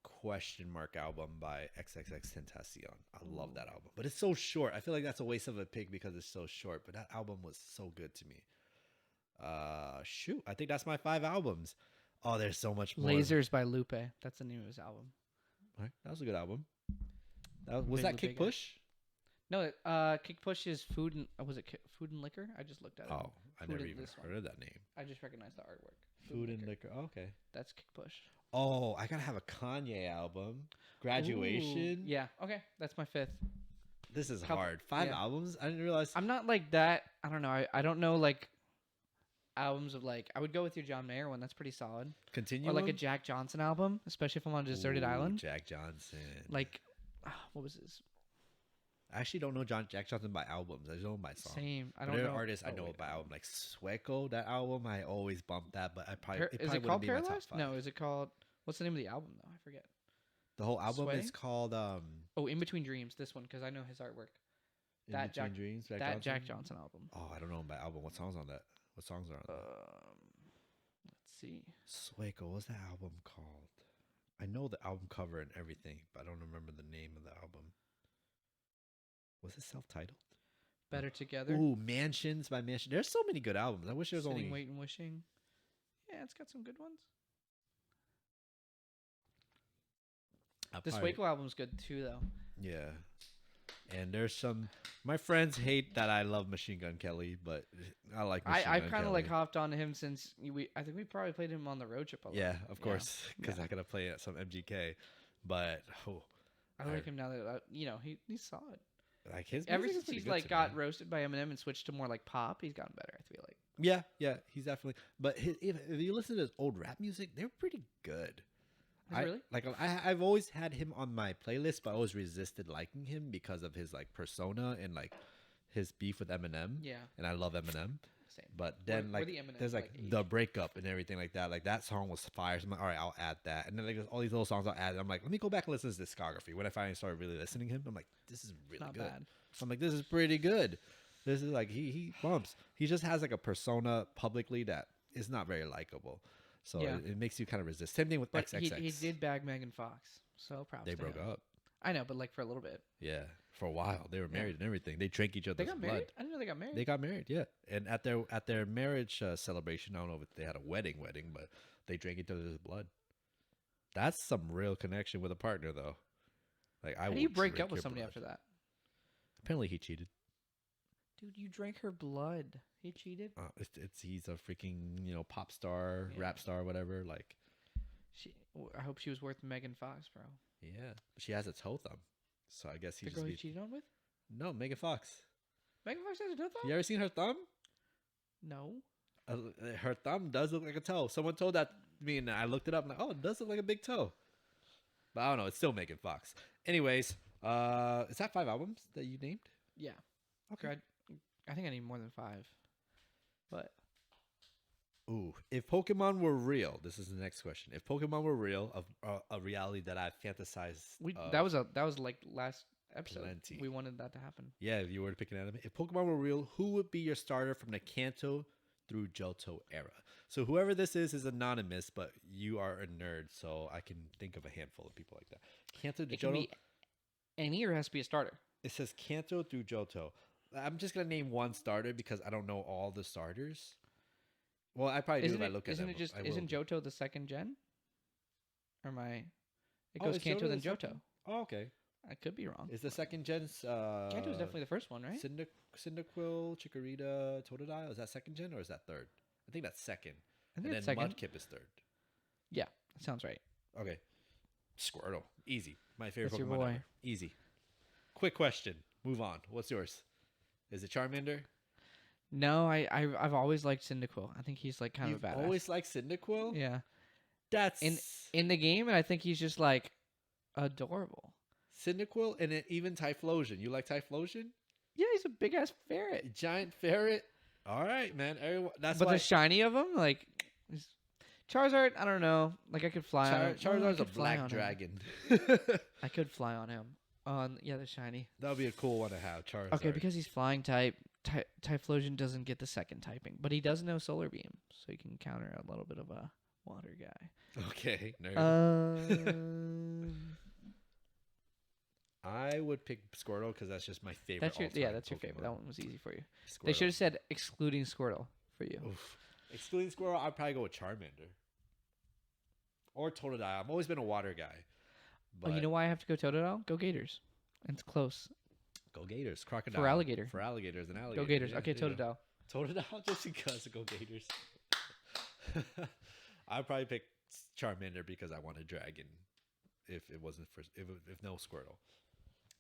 question mark album by XXXTentacion. I love that album, but it's so short. I feel like that's a waste of a pick because it's so short. But that album was so good to me. Shoot, I think that's my 5 albums. Oh, there's so much more. Lasers by Lupe. That's the name of his album. All right, that was a good album. Was Big that Lupe Kick guy. Push? No, Kick Push is Food and was it Food and Liquor? I just looked at it. Oh, I Food never and even this one. heard of that name. I just recognized the artwork. Food and Liquor. Oh, okay. That's Kick Push. Oh, I gotta have a Kanye album. Graduation. Ooh, yeah. Okay, that's my 5th. This is Couple- hard. 5 yeah. albums? I didn't realize. I'm not like that. I don't know. I don't know like albums of like. I would go with your John Mayer one. That's pretty solid. Continue. Or like a Jack Johnson album, especially if I'm on a deserted island. Jack Johnson. Like, what was his? I actually don't know Jack Johnson by albums. I just know him by songs. Same. I But don't there know. are artists I know by album, like Sueco. That album, I always bump that, but I probably Is probably it called wouldn't be my top Paralyzed? 5. No, is it called? What's the name of the album though? I forget. The whole album Sway? is called Oh, In Between Dreams. This one because I know his artwork. In That Between Jack- Dreams. That Jack Johnson album. Oh, I don't know him by album. What songs on that? What songs are on that? Let's see. Sueco. What's that album called? I know the album cover and everything, but I don't remember the name of the album. Was it self-titled? Better Together. Ooh, Mansions by Mansion. There's so many good albums. I wish there was Sitting, only. Waiting, Wishing. Yeah, it's got some good ones. I'll The probably- Swaco album's good too, though. Yeah. And there's some. My friends hate that I love Machine Gun Kelly, but I like Machine I've Gun kind of like Kelly. hopped on to him since I think we probably played him on the road trip a lot. Yeah, of course, because Yeah. I gotta play at some MGK. But I like him now that he's solid. Like his Ever music is since pretty he's good like to got me. roasted by Eminem and switched to more like pop, he's gotten better. I feel like. Yeah, he's definitely. But if you listen to his old rap music, they're pretty good. Really? I've always had him on my playlist, but I always resisted liking him because of his like persona and like his beef with Eminem. Yeah. And I love Eminem. Same. But then We're like the Eminem, there's like age. the breakup and everything like that. Like that song was fire. So I'm like, all right, I'll add that. And then like there's all these little songs I'll add. And I'm like, let me go back and listen to his discography. When I finally started really listening to him, I'm like, this is really Not good. bad. I'm like, this is pretty good. This is like he bumps. He just has like a persona publicly that is not very likable. So Yeah. it makes you kind of resist. Same thing with But XXX. he did bag Megan Fox. So proud. They broke up. I know, but like for a little bit. Yeah, for a while they were Yeah. married and everything. They drank each other's They got blood. married. I didn't know they got married. They got married, yeah. And at their marriage celebration, I don't know if they had a wedding, but they drank each other's blood. That's some real connection with a partner, though. Like How do you break up with somebody after that? Apparently, he cheated. Dude, you drank her blood. He cheated. He's a freaking pop star, Yeah. rap star, whatever. Like, I hope she was worth Megan Fox, bro. yeah, she has a toe thumb, so I guess he The just girl he cheated on with? no Megan Fox. Megan Fox has a toe thumb? You ever seen her thumb? No. Her thumb does look like a toe. Someone told that to me, and I looked it up. And like, oh, it does look like a big toe. But I don't know. It's still Megan Fox. Anyways, is that 5 albums that you named? Yeah. Okay. I think I need more than 5. But Ooh, if Pokemon were real, this is the next question. If Pokemon were real, of a reality that I fantasized, that was like last episode. Plenty. We wanted that to happen. yeah, if you were to pick an anime, if Pokemon were real, who would be your starter from the Kanto through Johto era? So whoever this is anonymous, but you are a nerd, so I can think of a handful of people like that. Kanto to It can Johto. be any or it has to be a starter. It says Kanto through Johto. I'm just gonna name one starter because I don't know all the starters. Well, I probably do if I look at them. Isn't Johto the second gen? Or am I? It Oh, goes is Kanto Johto then the Johto. second? Oh, okay. I could be wrong. Is the second gen's Kanto is definitely the first one, right? Cyndaquil, Chikorita, Totodile? Is that second gen or is that third? I think that's second. I think And it's then second. Mudkip is third. Yeah, that sounds right. Okay. Squirtle. Easy. My favorite That's your Pokemon boy. ever. Easy. Quick question. Move on. What's yours? Is it Charmander? No, I've always liked Cyndaquil. I think he's like kind You've of a badass. always liked Cyndaquil? Yeah. That's In the game, and I think he's just like adorable. Cyndaquil and it, even Typhlosion. You like Typhlosion? Yeah, he's a big ass ferret. Giant ferret. All right, man. Everyone, that's But why the shiny of him, like Charizard, I don't know. Like I could fly on him. Charizard's I a could fly black on him. dragon. I could fly on him. Yeah, the shiny. That would be a cool one to have, Charizard. Okay, because he's flying type, Typhlosion doesn't get the second typing, but he does know Solar Beam, so he can counter a little bit of a water guy. Okay, nerd. I would pick Squirtle because that's just my favorite. That's your all-time that's your favorite. Pokemon. That one was easy for you. Squirtle. They should have said excluding Squirtle for you. Oof. Excluding Squirtle, I'd probably go with Charmander or Totodile. I've always been a water guy. But Oh, you know why I have to go Totodile? Go Gators. It's close. Go Gators, Crocodile. For alligator. For alligators and alligators. Go Gators. Yeah, Okay, there you go. Totodile. Totodile just because go Gators. I'd probably pick Charmander because I want a dragon. If it wasn't for if no Squirtle,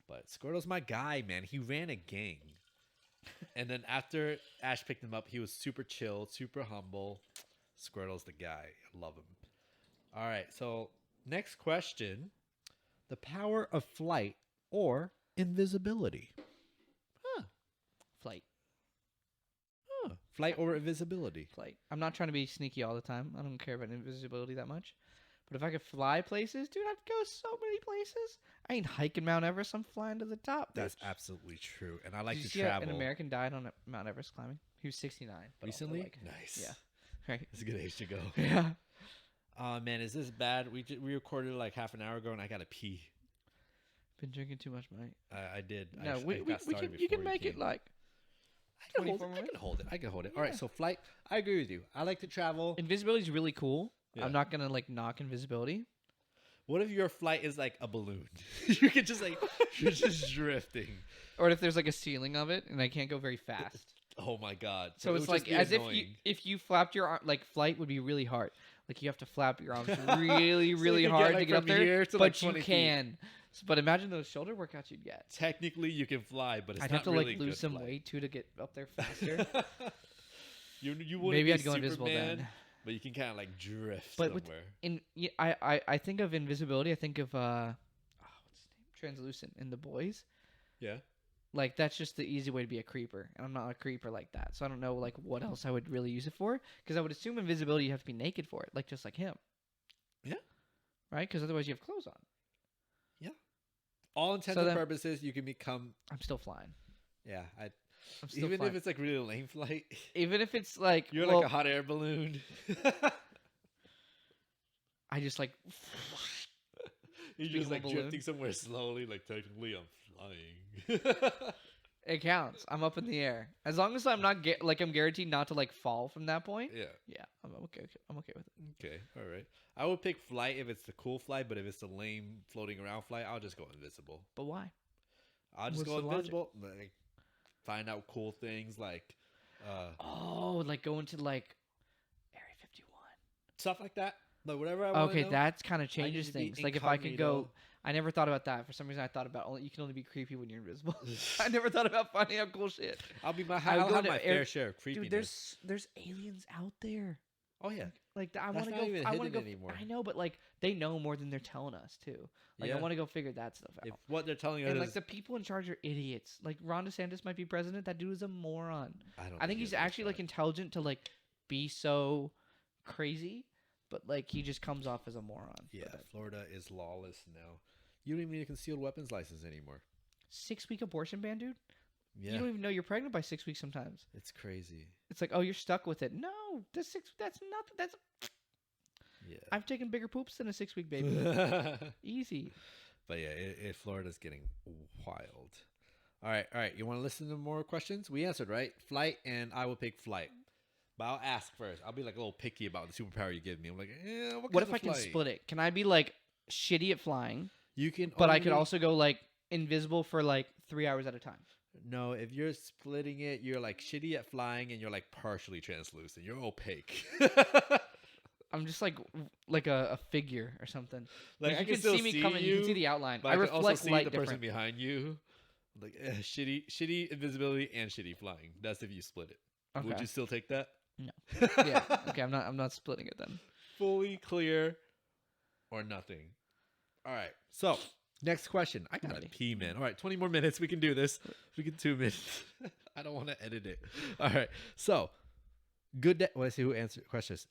but Squirtle's my guy, man. He ran a gang, and then after Ash picked him up, he was super chill, super humble. Squirtle's the guy. I love him. All right, so next question: the power of flight or invisibility? Flight. Flight or invisibility? Flight. I'm not trying to be sneaky all the time. I don't care about invisibility that much. But if I could fly places, dude, I'd go so many places. I ain't hiking Mount Everest. I'm flying to the top. That's bitch. absolutely true, and I like Did you to see travel. An American died on Mount Everest climbing. He was 69. but also, Recently, like, nice. yeah. Right. It's a good age to go. Yeah. Man, is this bad? We recorded like half an hour ago, and I gotta pee. Been drinking too much, mate. I did. No, I we got can. started You can before make it came. like I can hold 24 it. I minutes? can hold it. I can hold it. All right. Yeah. So flight. I agree with you. I like to travel. invisibility is really cool. Yeah. I'm not gonna like knock invisibility. What if your flight is like a balloon? You could just like you're just drifting. Or if there's like a ceiling of it and I can't go very fast. Oh my god. So it it's would just like be as annoying. if you flapped your arm, like flight would be really hard. Like you have to flap your arms really, So really you could hard like, to get up from there, here to, but like, you 20 feet. can. But imagine those shoulder workouts you'd get. Technically, you can fly, but it's I'd not have to really like lose good some flight. weight too to get up there faster. You wouldn't Maybe be I'd go invisible Superman, then. but you can kind of like drift But with somewhere. I think of invisibility. I think of what's his name? Translucent in The Boys. Yeah. Like that's just the easy way to be a creeper, and I'm not a creeper like that, so I don't know like what else I would really use it for. Because I would assume invisibility you have to be naked for it, like just like him. Yeah. Right? Because otherwise you have clothes on. All intents So and then- purposes, you can become. I'm still flying. Yeah. I'm still Even flying. if it's like really lame flight, Even if it's like you're well, like a hot air balloon. I just like You're Speaking just of like a balloon. drifting somewhere slowly. Like technically, I'm flying. it counts. I'm up in the air as long as I'm not I'm guaranteed not to like fall from that point. Yeah. Yeah, I'm okay. I'm okay with it. Okay. All right. I would pick flight if it's the cool flight, but if it's the lame floating around flight, I'll just go invisible. But why? I'll just What's go the logic? invisible. Like, find out cool things like Oh, like going to like Area 51. stuff like that. Like whatever I want. Okay, know. that's kind of I need changes to be things. Like if I could go, incognito. I never thought about that. For some reason, I thought about you can only be creepy when you're invisible. I never thought about finding out cool shit. I'll be my. I would I'll go have to my air- fair share of creepiness. Dude, there's aliens out there. Oh yeah. Like I That's want to not go. even I want to hidden go. anymore. I know, but like they know more than they're telling us too. Like Yeah. I want to go figure that stuff out. If what they're telling us And is, like the people in charge are idiots. Like Ron DeSantis might be president. That dude is a moron. don't I think he's he is actually like that. intelligent to like be so crazy, but like he just comes off as a moron. Yeah, But Florida is lawless now. You don't even need a concealed weapons license anymore. 6-week abortion ban, dude. Yeah, You don't even know you're pregnant by 6 weeks sometimes. it's crazy. It's like, oh, you're stuck with it. No, that's nothing. That's Yeah. I've taken bigger poops than a 6-week baby. Easy. But yeah, Florida's getting wild. All right. You want to listen to more questions? We answered, right? Flight, and I will pick flight. But I'll ask first. I'll be like a little picky about the superpower you give me. I'm like, What if I can split it? Can I be like shitty at flying, You can, but I could only- also go like invisible for like 3 hours at a time? No, if you're splitting it, you're like shitty at flying, and you're like partially translucent. You're opaque. I'm just like a figure or something. Like you I can still see me coming. You can see the outline. but I I can also reflect see light the person different. behind you. Like shitty invisibility and shitty flying. That's if you split it. Would Okay. you still take that? No. Yeah. Okay. I'm not splitting it then. Fully clear or nothing. All right. So next question. I gotta Ready. pee, man. All right, 20 more minutes. We can do this. We can 2 minutes. I don't want to edit it. All right. So good day. Let's see who answered questions.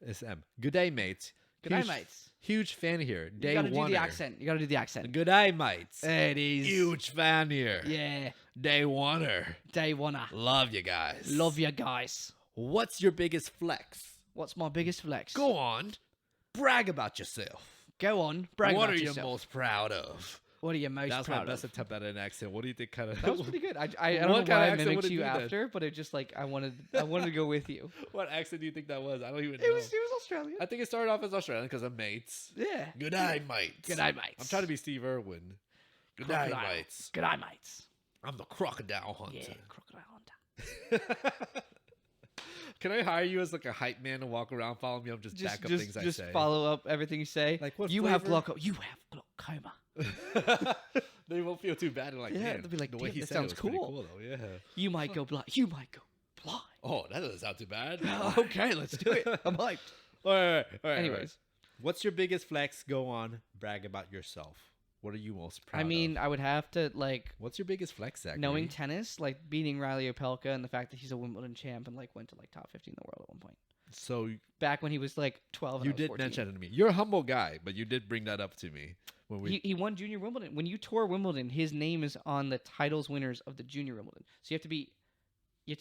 It's M. Good day, mates. Good day, Huge- mates. Huge fan here. You Day gotta one. do the accent. You gotta do the accent. Good day, mates. There it is. Huge fan here. Yeah. Day oneer. Day one. Love you guys. Love you guys. What's your biggest flex? What's my biggest flex? Go on. Brag about yourself. Go on. Brag what about are yourself. you most proud of? What are you most That's my proud best of? attempt at an accent. What do you think kind of That was pretty good. I don't What know kind of why I accent mimicked would it you do then? after, but it just like I wanted to go with you. What accent do you think that was? I don't even know. It was Australian. I think it started off as Australian because of mates. Yeah. Good day, mates. Good day, mates. I'm trying to be Steve Irwin. Good day, Crocodile. mates. Good day, mates. I'm the crocodile hunter. Yeah, crocodile hunter. Can I hire you as like a hype man to walk around, follow me up, just back up things I just say? follow up everything you say. Like, what you have flavor? glaucoma. You have glaucoma. They won't feel too bad. They're like, Yeah, man, they'll be like, the way "Damn, he that said sounds it was pretty cool." cool though. Yeah. You might go blind. You might go blind. Oh, that doesn't sound too bad. Okay, let's do it. I'm hyped. All right. Anyways, What's your biggest flex? Go on, brag about yourself. What are you most proud I mean, of? I would have to like What's your biggest flex, Zach? knowing tennis, like beating Riley Opelka and the fact that he's a Wimbledon champ and like went to like top 15 in the world at one point. So Back when he was like 12 and you I was did 14. mention it to me. You're a humble guy, but you did bring that up to me when we. He won junior Wimbledon. When you tour Wimbledon, his name is on the titles winners of the junior Wimbledon. So you have to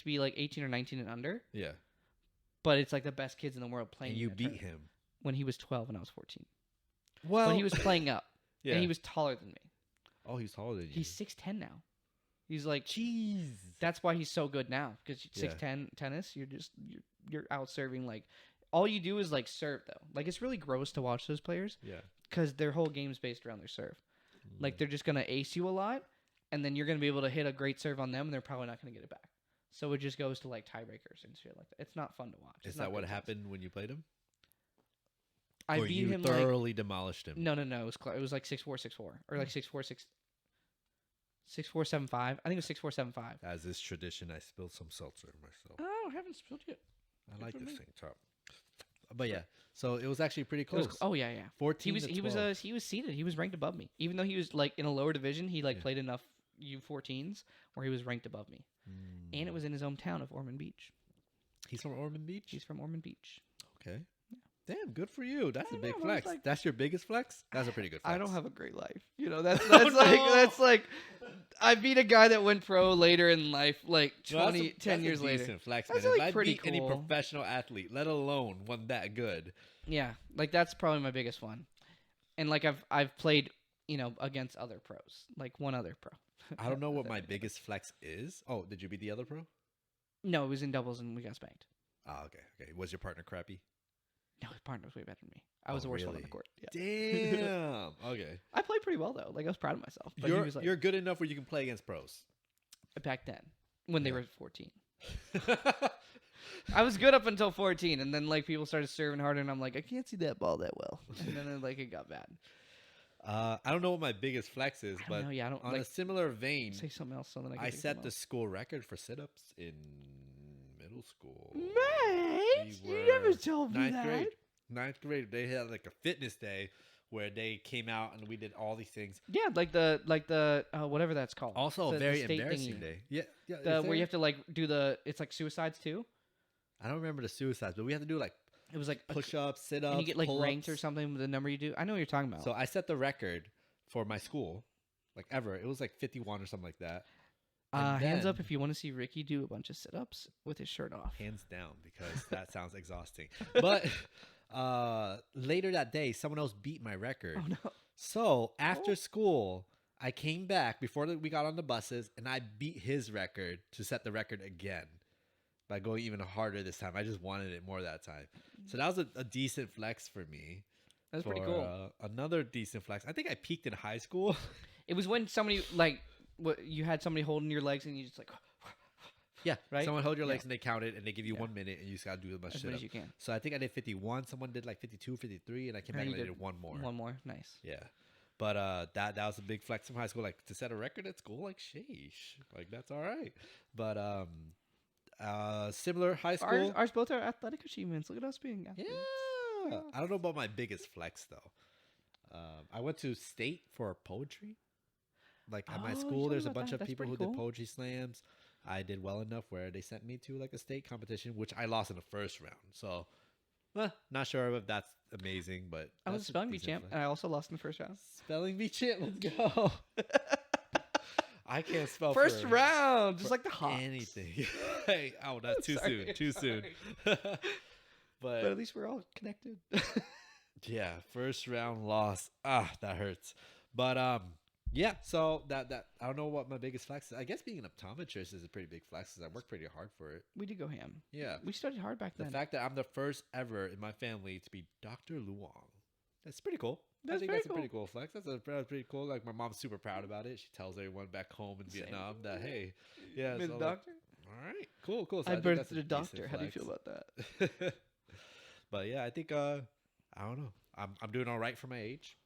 be like 18 or 19 and under, yeah, but it's like the best kids in the world playing. and in you that beat tournament. him. When he was 12 and I was 14. Well, But he was playing up yeah. and he was taller than me. Oh, he's taller than you. He's 6'10" now. He's like Jeez. that's why he's so good now because Yeah. 6'10" tennis, you're out serving like all you do is like serve though. Like it's really gross to watch those players Yeah. because their whole game's based around their serve. Like they're just gonna ace you a lot, and then you're gonna be able to hit a great serve on them, and they're probably not gonna get it back. So it just goes to like tiebreakers and shit like that. It's not fun to watch. Is It's not that what good tennis. happened when you played him? I or beat you him like thoroughly demolished him. no. It was it was like 6'4", 6'4", or like 6'4", 6'4", 7'5". I think it was 6'4", 7'5". As is tradition, I spilled some seltzer myself. Oh, I haven't spilled yet. I Good like for this me. thing top. But yeah, so it was actually pretty It was, close. oh yeah. 14 to He 12. was he was seated. He was ranked above me, even though he was like in a lower division. He like Yeah. played enough U14s where he was ranked above me, and it was in his hometown of Ormond Beach. He's from Ormond Beach? He's from Ormond Beach. Okay. Damn, good for you. That's I a big know, but it's flex. like- That's your biggest flex? That's a pretty good flex. I don't have a great life. You know, that's Oh, that's no. like I beat a guy that went pro later in life, like No, that's 20, a- 10 that's years a later. decent flex, That's, man. like, If I pretty beat any cool. professional athlete, let alone one that good. Yeah, like that's probably my biggest one. And like I've played, you know, against other pros, like one other pro. I don't know what my That- biggest flex is. Oh, did you beat the other pro? No, it was in doubles and we got spanked. Oh, okay. Okay. Was your partner crappy? No, his partner was way better than me. I was Oh, the worst one on really? the court. Yeah. Damn. Okay. I played pretty well though. Like I was proud of myself. But he You're was like you're good enough where you can play against pros. back then when they Yeah. were 14. I was good up until 14, and then like people started serving harder, and I'm like, I can't see that ball that well, and then like it got bad. I don't know what my biggest flex is, I but don't know. Yeah, I don't on like a similar vein, say something else. So then I, I can set the school record for sit-ups in middle school. Mate, We you never were told me ninth that. grade. Ninth grade, they had like a fitness day where they came out and we did all these things. Yeah, like the whatever that's called. Also, The- a the very state embarrassing thingy. day. Yeah, yeah. The, where you have to like do the it's like suicides too. I don't remember the suicides, but we have to do like It was like push-ups, sit-ups, and you get like pull-ups. ranked or something with the number you do. I know what you're talking about. So I set the record for my school, like ever. It was like 51 or something like that. And hands up then- if you want to see Ricky do a bunch of sit-ups with his shirt off. Hands down, because that sounds exhausting. But later that day, someone else beat my record. Oh no! So after school, I came back before we got on the buses, and I beat his record to set the record again by going even harder this time. I just wanted it more that time. So that was a decent flex for me. That's pretty For, cool. Another decent flex. I think I peaked in high school. It was when somebody like what you had somebody holding your legs and you just like Yeah, Right? Someone held your Yeah. legs and they counted and they give you Yeah. 1 minute and you just gotta do as much as shit much up. as you can. So I think I did 51. Someone did like 52, 53, and I came And back you and I did did one more. One more, nice. Yeah, but that was a big flex from high school. Like to set a record at school, like sheesh, like that's all right. But similar high school. Ours both are athletic achievements. Look at us being athletes. Yeah, I don't know about my biggest flex though. I went to state for poetry. Like at my Oh, you school, told there's me a about bunch that. of That's people who pretty did cool. poetry slams. I did well enough where they sent me to like a state competition, which I lost in the first round. So, not sure if that's amazing, but I was a that's spelling bee decent champ, flex. and I also lost in the first round. Spelling bee champ, let's go. I can't spell First for round, just for like the Hawks. anything. Hey, oh, that's too Sorry, soon. Too soon. sorry. But But at least we're all connected. yeah, first round loss. Ah, that hurts. But yeah. So that I don't know what my biggest flex is. I guess being an optometrist is a pretty big flex because I work pretty hard for it. We did go ham. Yeah. We studied hard back The then. fact that I'm the first ever in my family to be Dr. Luong. That's pretty cool. I That's think very that's a pretty cool flex. That's pretty cool. Like my mom's super proud about it. She tells everyone back home in Same. Vietnam that hey, yeah, Been so a like, doctor. all right, cool. So I think birthed that's a decent doctor. How do you flex. feel about that? But yeah, I think I don't know. I'm doing all right for my age.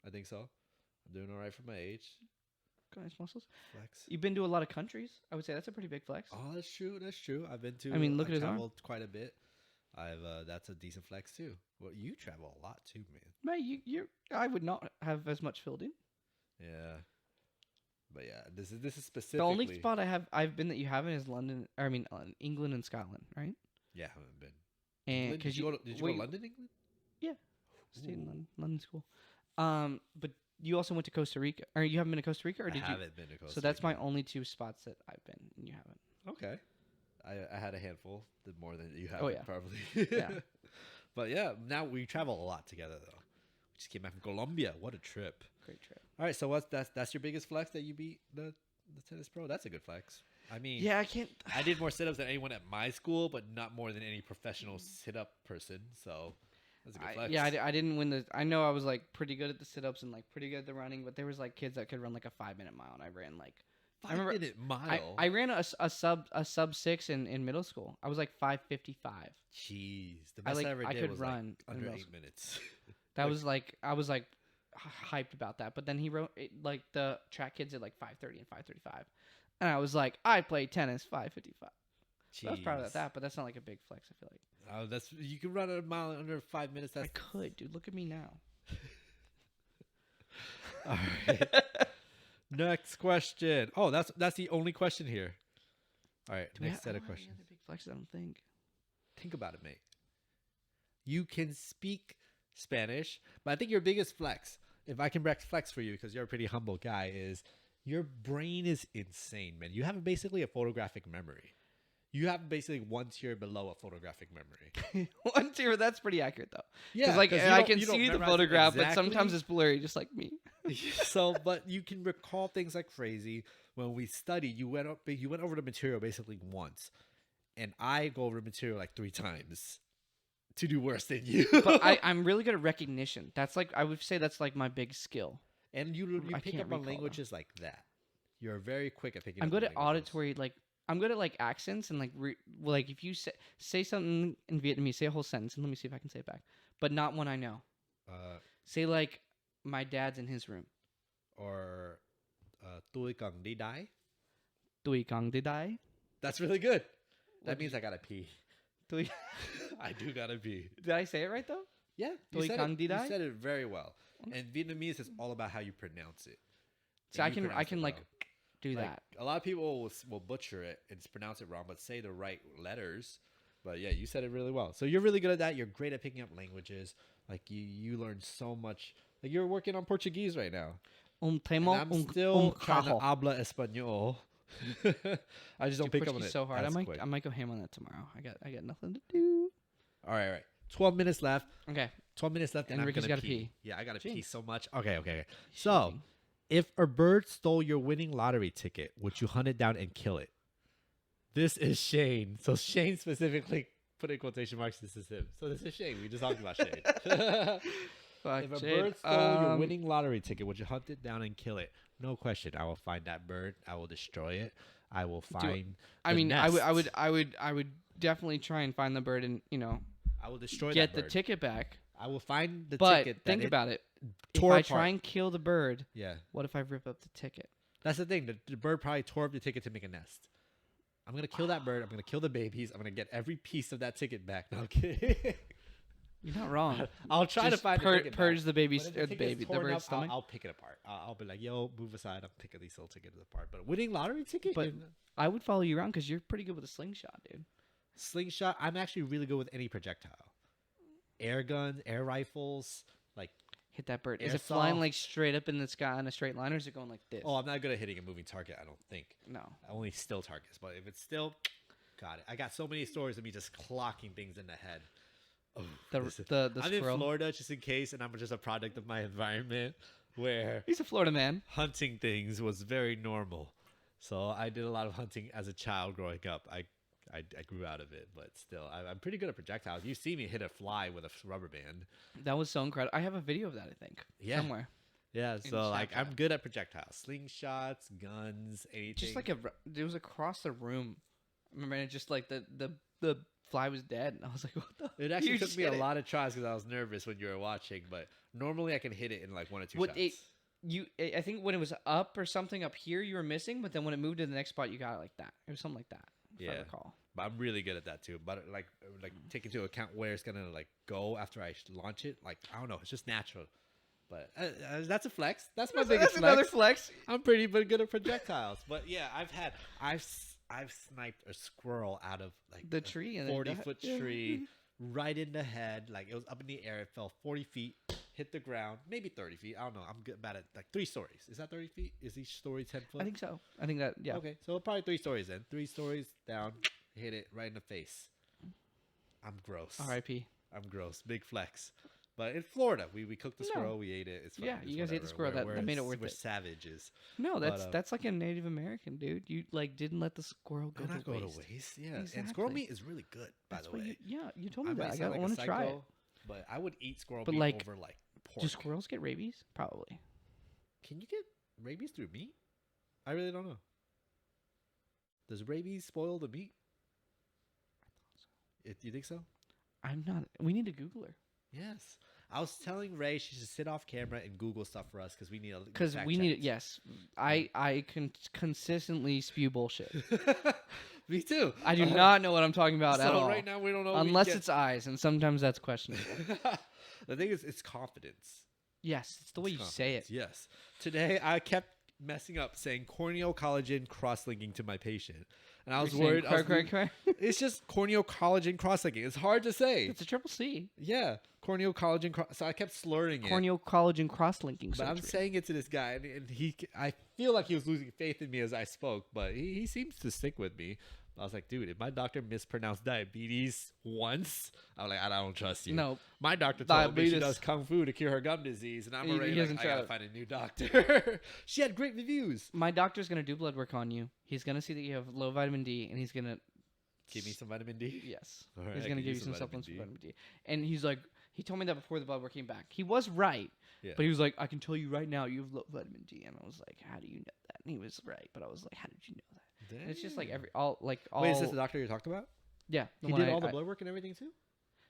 I think so. I'm doing all right for my age. Got nice muscles. Flex. You've been to a lot of countries. I would say that's a pretty big flex. Oh, that's true. That's true. I've been to. I mean, look at his arm. traveled quite a bit. That's a decent flex too. Well, you travel a lot too, man. Mate, I would not have as much filled in. Yeah. But yeah, this is specifically. The only spot I've been that you haven't is London. Or I mean, England and Scotland, right? Yeah, I haven't been. And England? because Did you go wait, to London, England? stayed in Ooh. London school. But you also went to Costa Rica, or you haven't been to Costa Rica, or did I you? haven't been to Costa So that's my Rica. only two spots that I've been, and you haven't. Okay. I had a handful, did more than you have, Oh, yeah. probably. Yeah. But yeah, now we travel a lot together though. We just came back from Colombia. What a trip! Great trip. All right, so that's your biggest flex that you beat the tennis pro? That's a good flex. I mean, Yeah, I can't. I did more sit-ups than anyone at my school, but not more than any professional sit-up person. So that's a good flex. I didn't win the. I know I was like pretty good at the sit-ups and like pretty good at the running, but there was like kids that could run like a 5-minute mile, and I ran like. I remember 5-minute mile. I ran a sub 6 in middle school. I was like 5:55. Jeez, the I best I, like ever I did could was run like in under middle 8 minutes. That Like- was like I was like hyped about that. But then he wrote it, like the track kids at like 5:30 and 5:35, and I was like, I play tennis 5:55. So I was proud of Jeez. that, but that's not like a big flex. I feel like Oh, that's you can run a mile in under 5 minutes. I That's could, dude. Look at me now. all right. Next question. Oh, that's the only question here. All right, Do we next have- set of I don't have any questions. other big flexes, I don't think. Think about it, mate. You can speak Spanish, but I think your biggest flex, if I can flex for you, because you're a pretty humble guy, is your brain is insane, man. You have basically a photographic memory. You have basically one tier below a photographic memory. One tier, that's pretty accurate though. Yeah, like 'cause you I don't- can you don't see the memorize it photograph, but sometimes exactly. it's blurry, just like me. So, but you can recall things like crazy. When we study, you went over the material basically once, and I go over the material like 3 times to do worse than you. But I'm really good at recognition. That's like I would say that's like my big skill. and you I pick can't up on recall, though. languages like that. You're very quick at picking. I'm up good on at languages. auditory, like I'm good at like accents and like like if you say something in Vietnamese, say a whole sentence and let me see if I can say it back, but not one I know. Say like my dad's in his room. Or tôi cần đi đái. Tui kang didai. That's really good. That What means did I gotta pee. Tui. I do gotta pee. Did I say it right though? Yeah, Tôi kang đi you đái? said it very well. And Vietnamese is all about how you pronounce it. So And I you can pronounce it like well. do Like, that. a lot of people will butcher it and pronounce it wrong, but say the right letters. But yeah, you said it really well. So you're really good at that. You're great at picking up languages. Like you learn so much. Like you're working on Portuguese right now. And Temo, I'm still trying to carro. habla español. I just don't Dude, pick up on Portuguese it so hard. as quick. I might go ham on that tomorrow. I got nothing to do. All right. 12 minutes left. Okay. 12 minutes left, and And I'm Ricky's gonna gotta pee. pee. Yeah, I gotta pee Jinx. so much. Okay. So, if a bird stole your winning lottery ticket, would you hunt it down and kill it? This is Shane. So Shane specifically put in quotation marks. This is him. So this is Shane. We just talked about Shane. Fuck, If a Jade. bird stole your winning lottery ticket, would you hunt it down and kill it? No question. I will find that bird. I will destroy it. I will find. I the mean, nest. I would definitely try and find the bird and I will destroy get that the bird. ticket back. I will find the But ticket. think about it. If tore I apart. try and kill the bird, Yeah. what if I rip up the ticket? That's the thing. The bird probably tore up the ticket to make a nest. I'm gonna kill that bird. I'm gonna kill the babies. I'm gonna get every piece of that ticket back. No, I'm kidding. You're not wrong. I'll try to Just find the ticket purge back. the baby's But if the ticket's baby, the torn bird's up, stomach. I'll pick it apart. I'll be like, "Yo, move aside. I'm picking these little tickets apart." But a winning lottery ticket, But I would follow you around because you're pretty good with a slingshot, dude. slingshot. I'm actually really good with any projectile. Air guns, air rifles. Like, Hit that bird. Is it flying Airsoft. like straight up in the sky in a straight line, or is it going like this? oh, I'm not good at hitting a moving target. I don't think. No. Only still targets. But if it's still, got it. I got so many stories of me just clocking things in the head. Oh, The this is- the I'm in squirrel. Florida just in case, and I'm just a product of my environment where He's a Florida man. hunting things was very normal. So I did a lot of hunting as a child growing up. I grew out of it, but still, I'm pretty good at projectiles. You see me hit a fly with a rubber band. That was so incredible. I have a video of that, I think. Yeah. Somewhere. Yeah, so like I'm Snapchat. good at projectiles, slingshots, guns, anything. Just like it was across the room. Remember, and it just like the fly was dead, and I was like, "What the?" it actually You took just me a hit it. lot of tries because I was nervous when you were watching. But normally I can hit it in like 1 or 2 What shots. I think when it was up or something up here, you were missing, but then when it moved to the next spot, you got it like that. It was something like that. If I Yeah. recall. But I'm really good at that too. But like take into account where it's gonna like go after I launch it. Like I don't know, it's just natural. But that's a flex. That's my biggest That's another flex. flex. I'm pretty good at projectiles. But yeah, I've sniped a squirrel out of like The a tree and then 40-foot yeah. tree right in the head. Like it was up in the air. It fell 40 feet, hit the ground, maybe 30 feet. I don't know. I'm good about it. Like 3 stories. Is that 30 feet? Is each story 10 foot? I think so. I think that yeah. Okay, so probably 3 stories then. 3 stories down, hit it right in the face. I'm gross. R.I.P. I'm gross. Big flex. But in Florida, we cooked the No. squirrel. We ate it. It's fine. Yeah, It's you guys ate the whatever. squirrel. That made it worth we're it. savages. No, But, that's like a Native American dude. You like didn't let the squirrel go Go not to go waste. to waste. Yeah, and Exactly. squirrel meat is really good. By That's the what way, you told me I that. might I sound like want a to try it. psycho, but I would eat squirrel But, meat like, over like pork. Do squirrels get rabies? Probably. Can you get rabies through meat? I really don't know. Does rabies spoil the meat? You think so? I'm not. We need to Google her. Yes. I was telling Ray she should sit off camera and Google stuff for us because we need Because we need it. Yes, I can consistently spew bullshit. Me too. I do not know what I'm talking about at all. Right now we don't know. Unless it's eyes, and sometimes that's questionable. The thing is, it's confidence. Yes, it's the way you say it. Yes. Today I kept messing up saying corneal collagen cross-linking to my patient. And I was worried. It's just corneal collagen cross-linking. It's hard to say. It's a triple C. Yeah. Corneal collagen so I kept slurring corneal collagen cross-linking surgery. But I'm saying it to this guy, and I feel like he was losing faith in me as I spoke, but he seems to stick with me. I was like, dude, if my doctor mispronounced diabetes once, I was like, I don't trust you. No. My doctor told me she does kung fu to cure her gum disease, and I'm already like, I gotta find a new doctor. She had great reviews. My doctor's going to do blood work on you. He's going to see that you have low vitamin D, and he's going to... Give me some vitamin D? Yes. Right, he's going to give you some supplements for vitamin D. And he's like, he told me that before the blood work came back. He was right, but he was like, I can tell you right now you have low vitamin D. And I was like, how do you know that? And he was right, but I was like, how did you know that? And it's just like all. Wait, is this the doctor you're talking about? Yeah, he did all the blood work and everything too.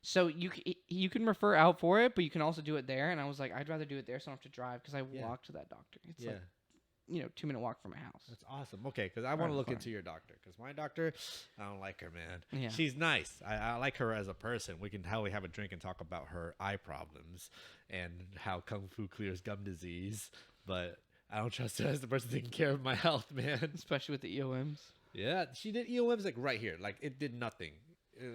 So you can refer out for it, but you can also do it there. And I was like, I'd rather do it there, so I don't have to drive because I walk to that doctor. It's like 2-minute walk from my house. That's awesome. Okay, because I want to look into your doctor because my doctor, I don't like her, man. Yeah. She's nice. I like her as a person. We can probably have a drink and talk about her eye problems and how kung fu clears gum disease, but I don't trust her as the person taking care of my health, man. Especially with the EOMs. Yeah, she did EOMs like right here. Like it did nothing.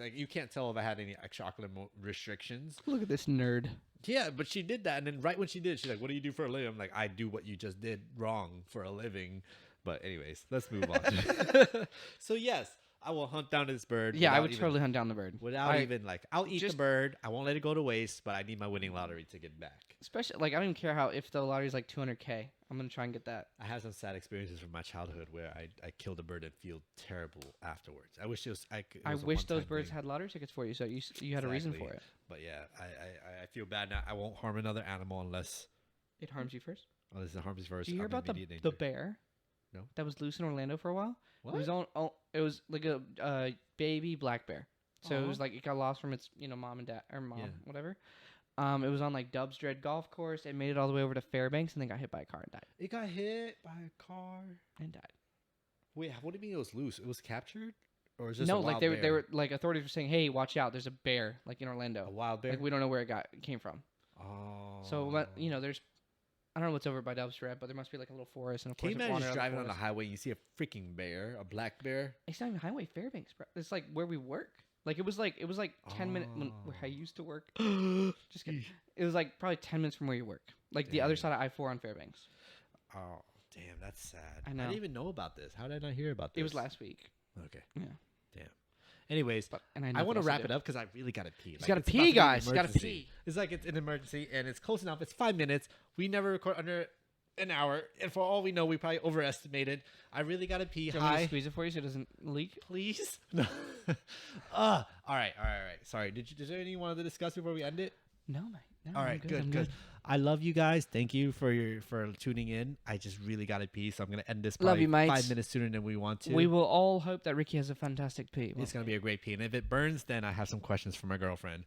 Like you can't tell if I had any extraocular restrictions. Look at this nerd. Yeah, but she did that, and then right when she did, she's like, "What do you do for a living?" I'm like, "I do what you just did wrong for a living." But anyways, let's move on. So yes, I will hunt down this bird. Yeah, I would totally hunt down the bird. I'll eat the bird. I won't let it go to waste, but I need my winning lottery to get back. Especially, I don't even care if the lottery's like $200K. I'm going to try and get that. I have some sad experiences from my childhood where I killed a bird and feel terrible afterwards. I wish I wish those birds had lottery tickets for you, so you had a reason for it. But yeah, I feel bad now. I won't harm another animal unless it harms you first. Oh, this harms you first. Do you hear about the bear? No. That was loose in Orlando for a while. What? It was like a baby black bear. So it was like it got lost from its mom and dad or mom whatever. It was on like Dub's Dread Golf Course. It made it all the way over to Fairbanks and then got hit by a car and died. It got hit by a car and died. Wait, what do you mean it was loose? It was captured, or is this no? Like they were like authorities were saying, "Hey, watch out! There's a bear like in Orlando. A wild bear. Like we don't know where it came from." Oh. So there's. I don't know what's over by Dub's Dread, but there must be like a little forest and of course. Can you imagine driving on the highway and you see a freaking bear, a black bear? It's not even highway, Fairbanks, bro. It's like where we work. Like it was like 10 minutes where I used to work. Just kidding. It was like probably 10 minutes from where you work. Like the other side of I-4 on Fairbanks. Oh, damn, that's sad. I know. I didn't even know about this. How did I not hear about this? It was last week. Okay. Yeah. Damn. Anyways, I want to wrap it up because I really got to pee. You got to pee, guys. You got to pee. It's like it's an emergency and it's close enough. It's 5 minutes. We never record under an hour, and for all we know, we probably overestimated. I really gotta pee. Do you want me to squeeze it for you so it doesn't leak, please? No. All right. Sorry. Is there anything you wanted to discuss before we end it? No, mate. No, all right, good. I love you guys. Thank you for tuning in. I just really gotta pee, so I'm gonna end this probably 5 minutes sooner than we want to. We will all hope that Ricky has a fantastic pee. It's gonna be a great pee, and if it burns, then I have some questions for my girlfriend.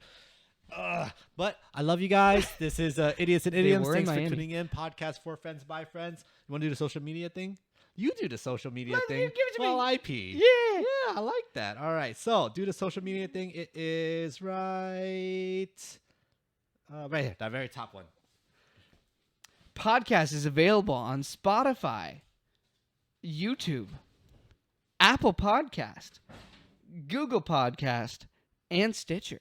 But I love you guys. This is Idiots and Idioms. Thanks for tuning in. Podcast for friends, by friends. You want to do the social media thing? You do the social media thing. Give it to me. I pee. Yeah, I like that. All right, so do the social media thing. It is right here, that very top one. Podcast is available on Spotify, YouTube, Apple Podcast, Google Podcast, and Stitcher.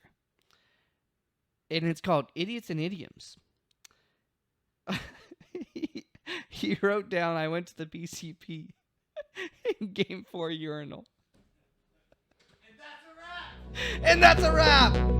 And it's called Idiots and Idioms. He wrote down, I went to the BCP in Game 4 urinal. And that's a wrap!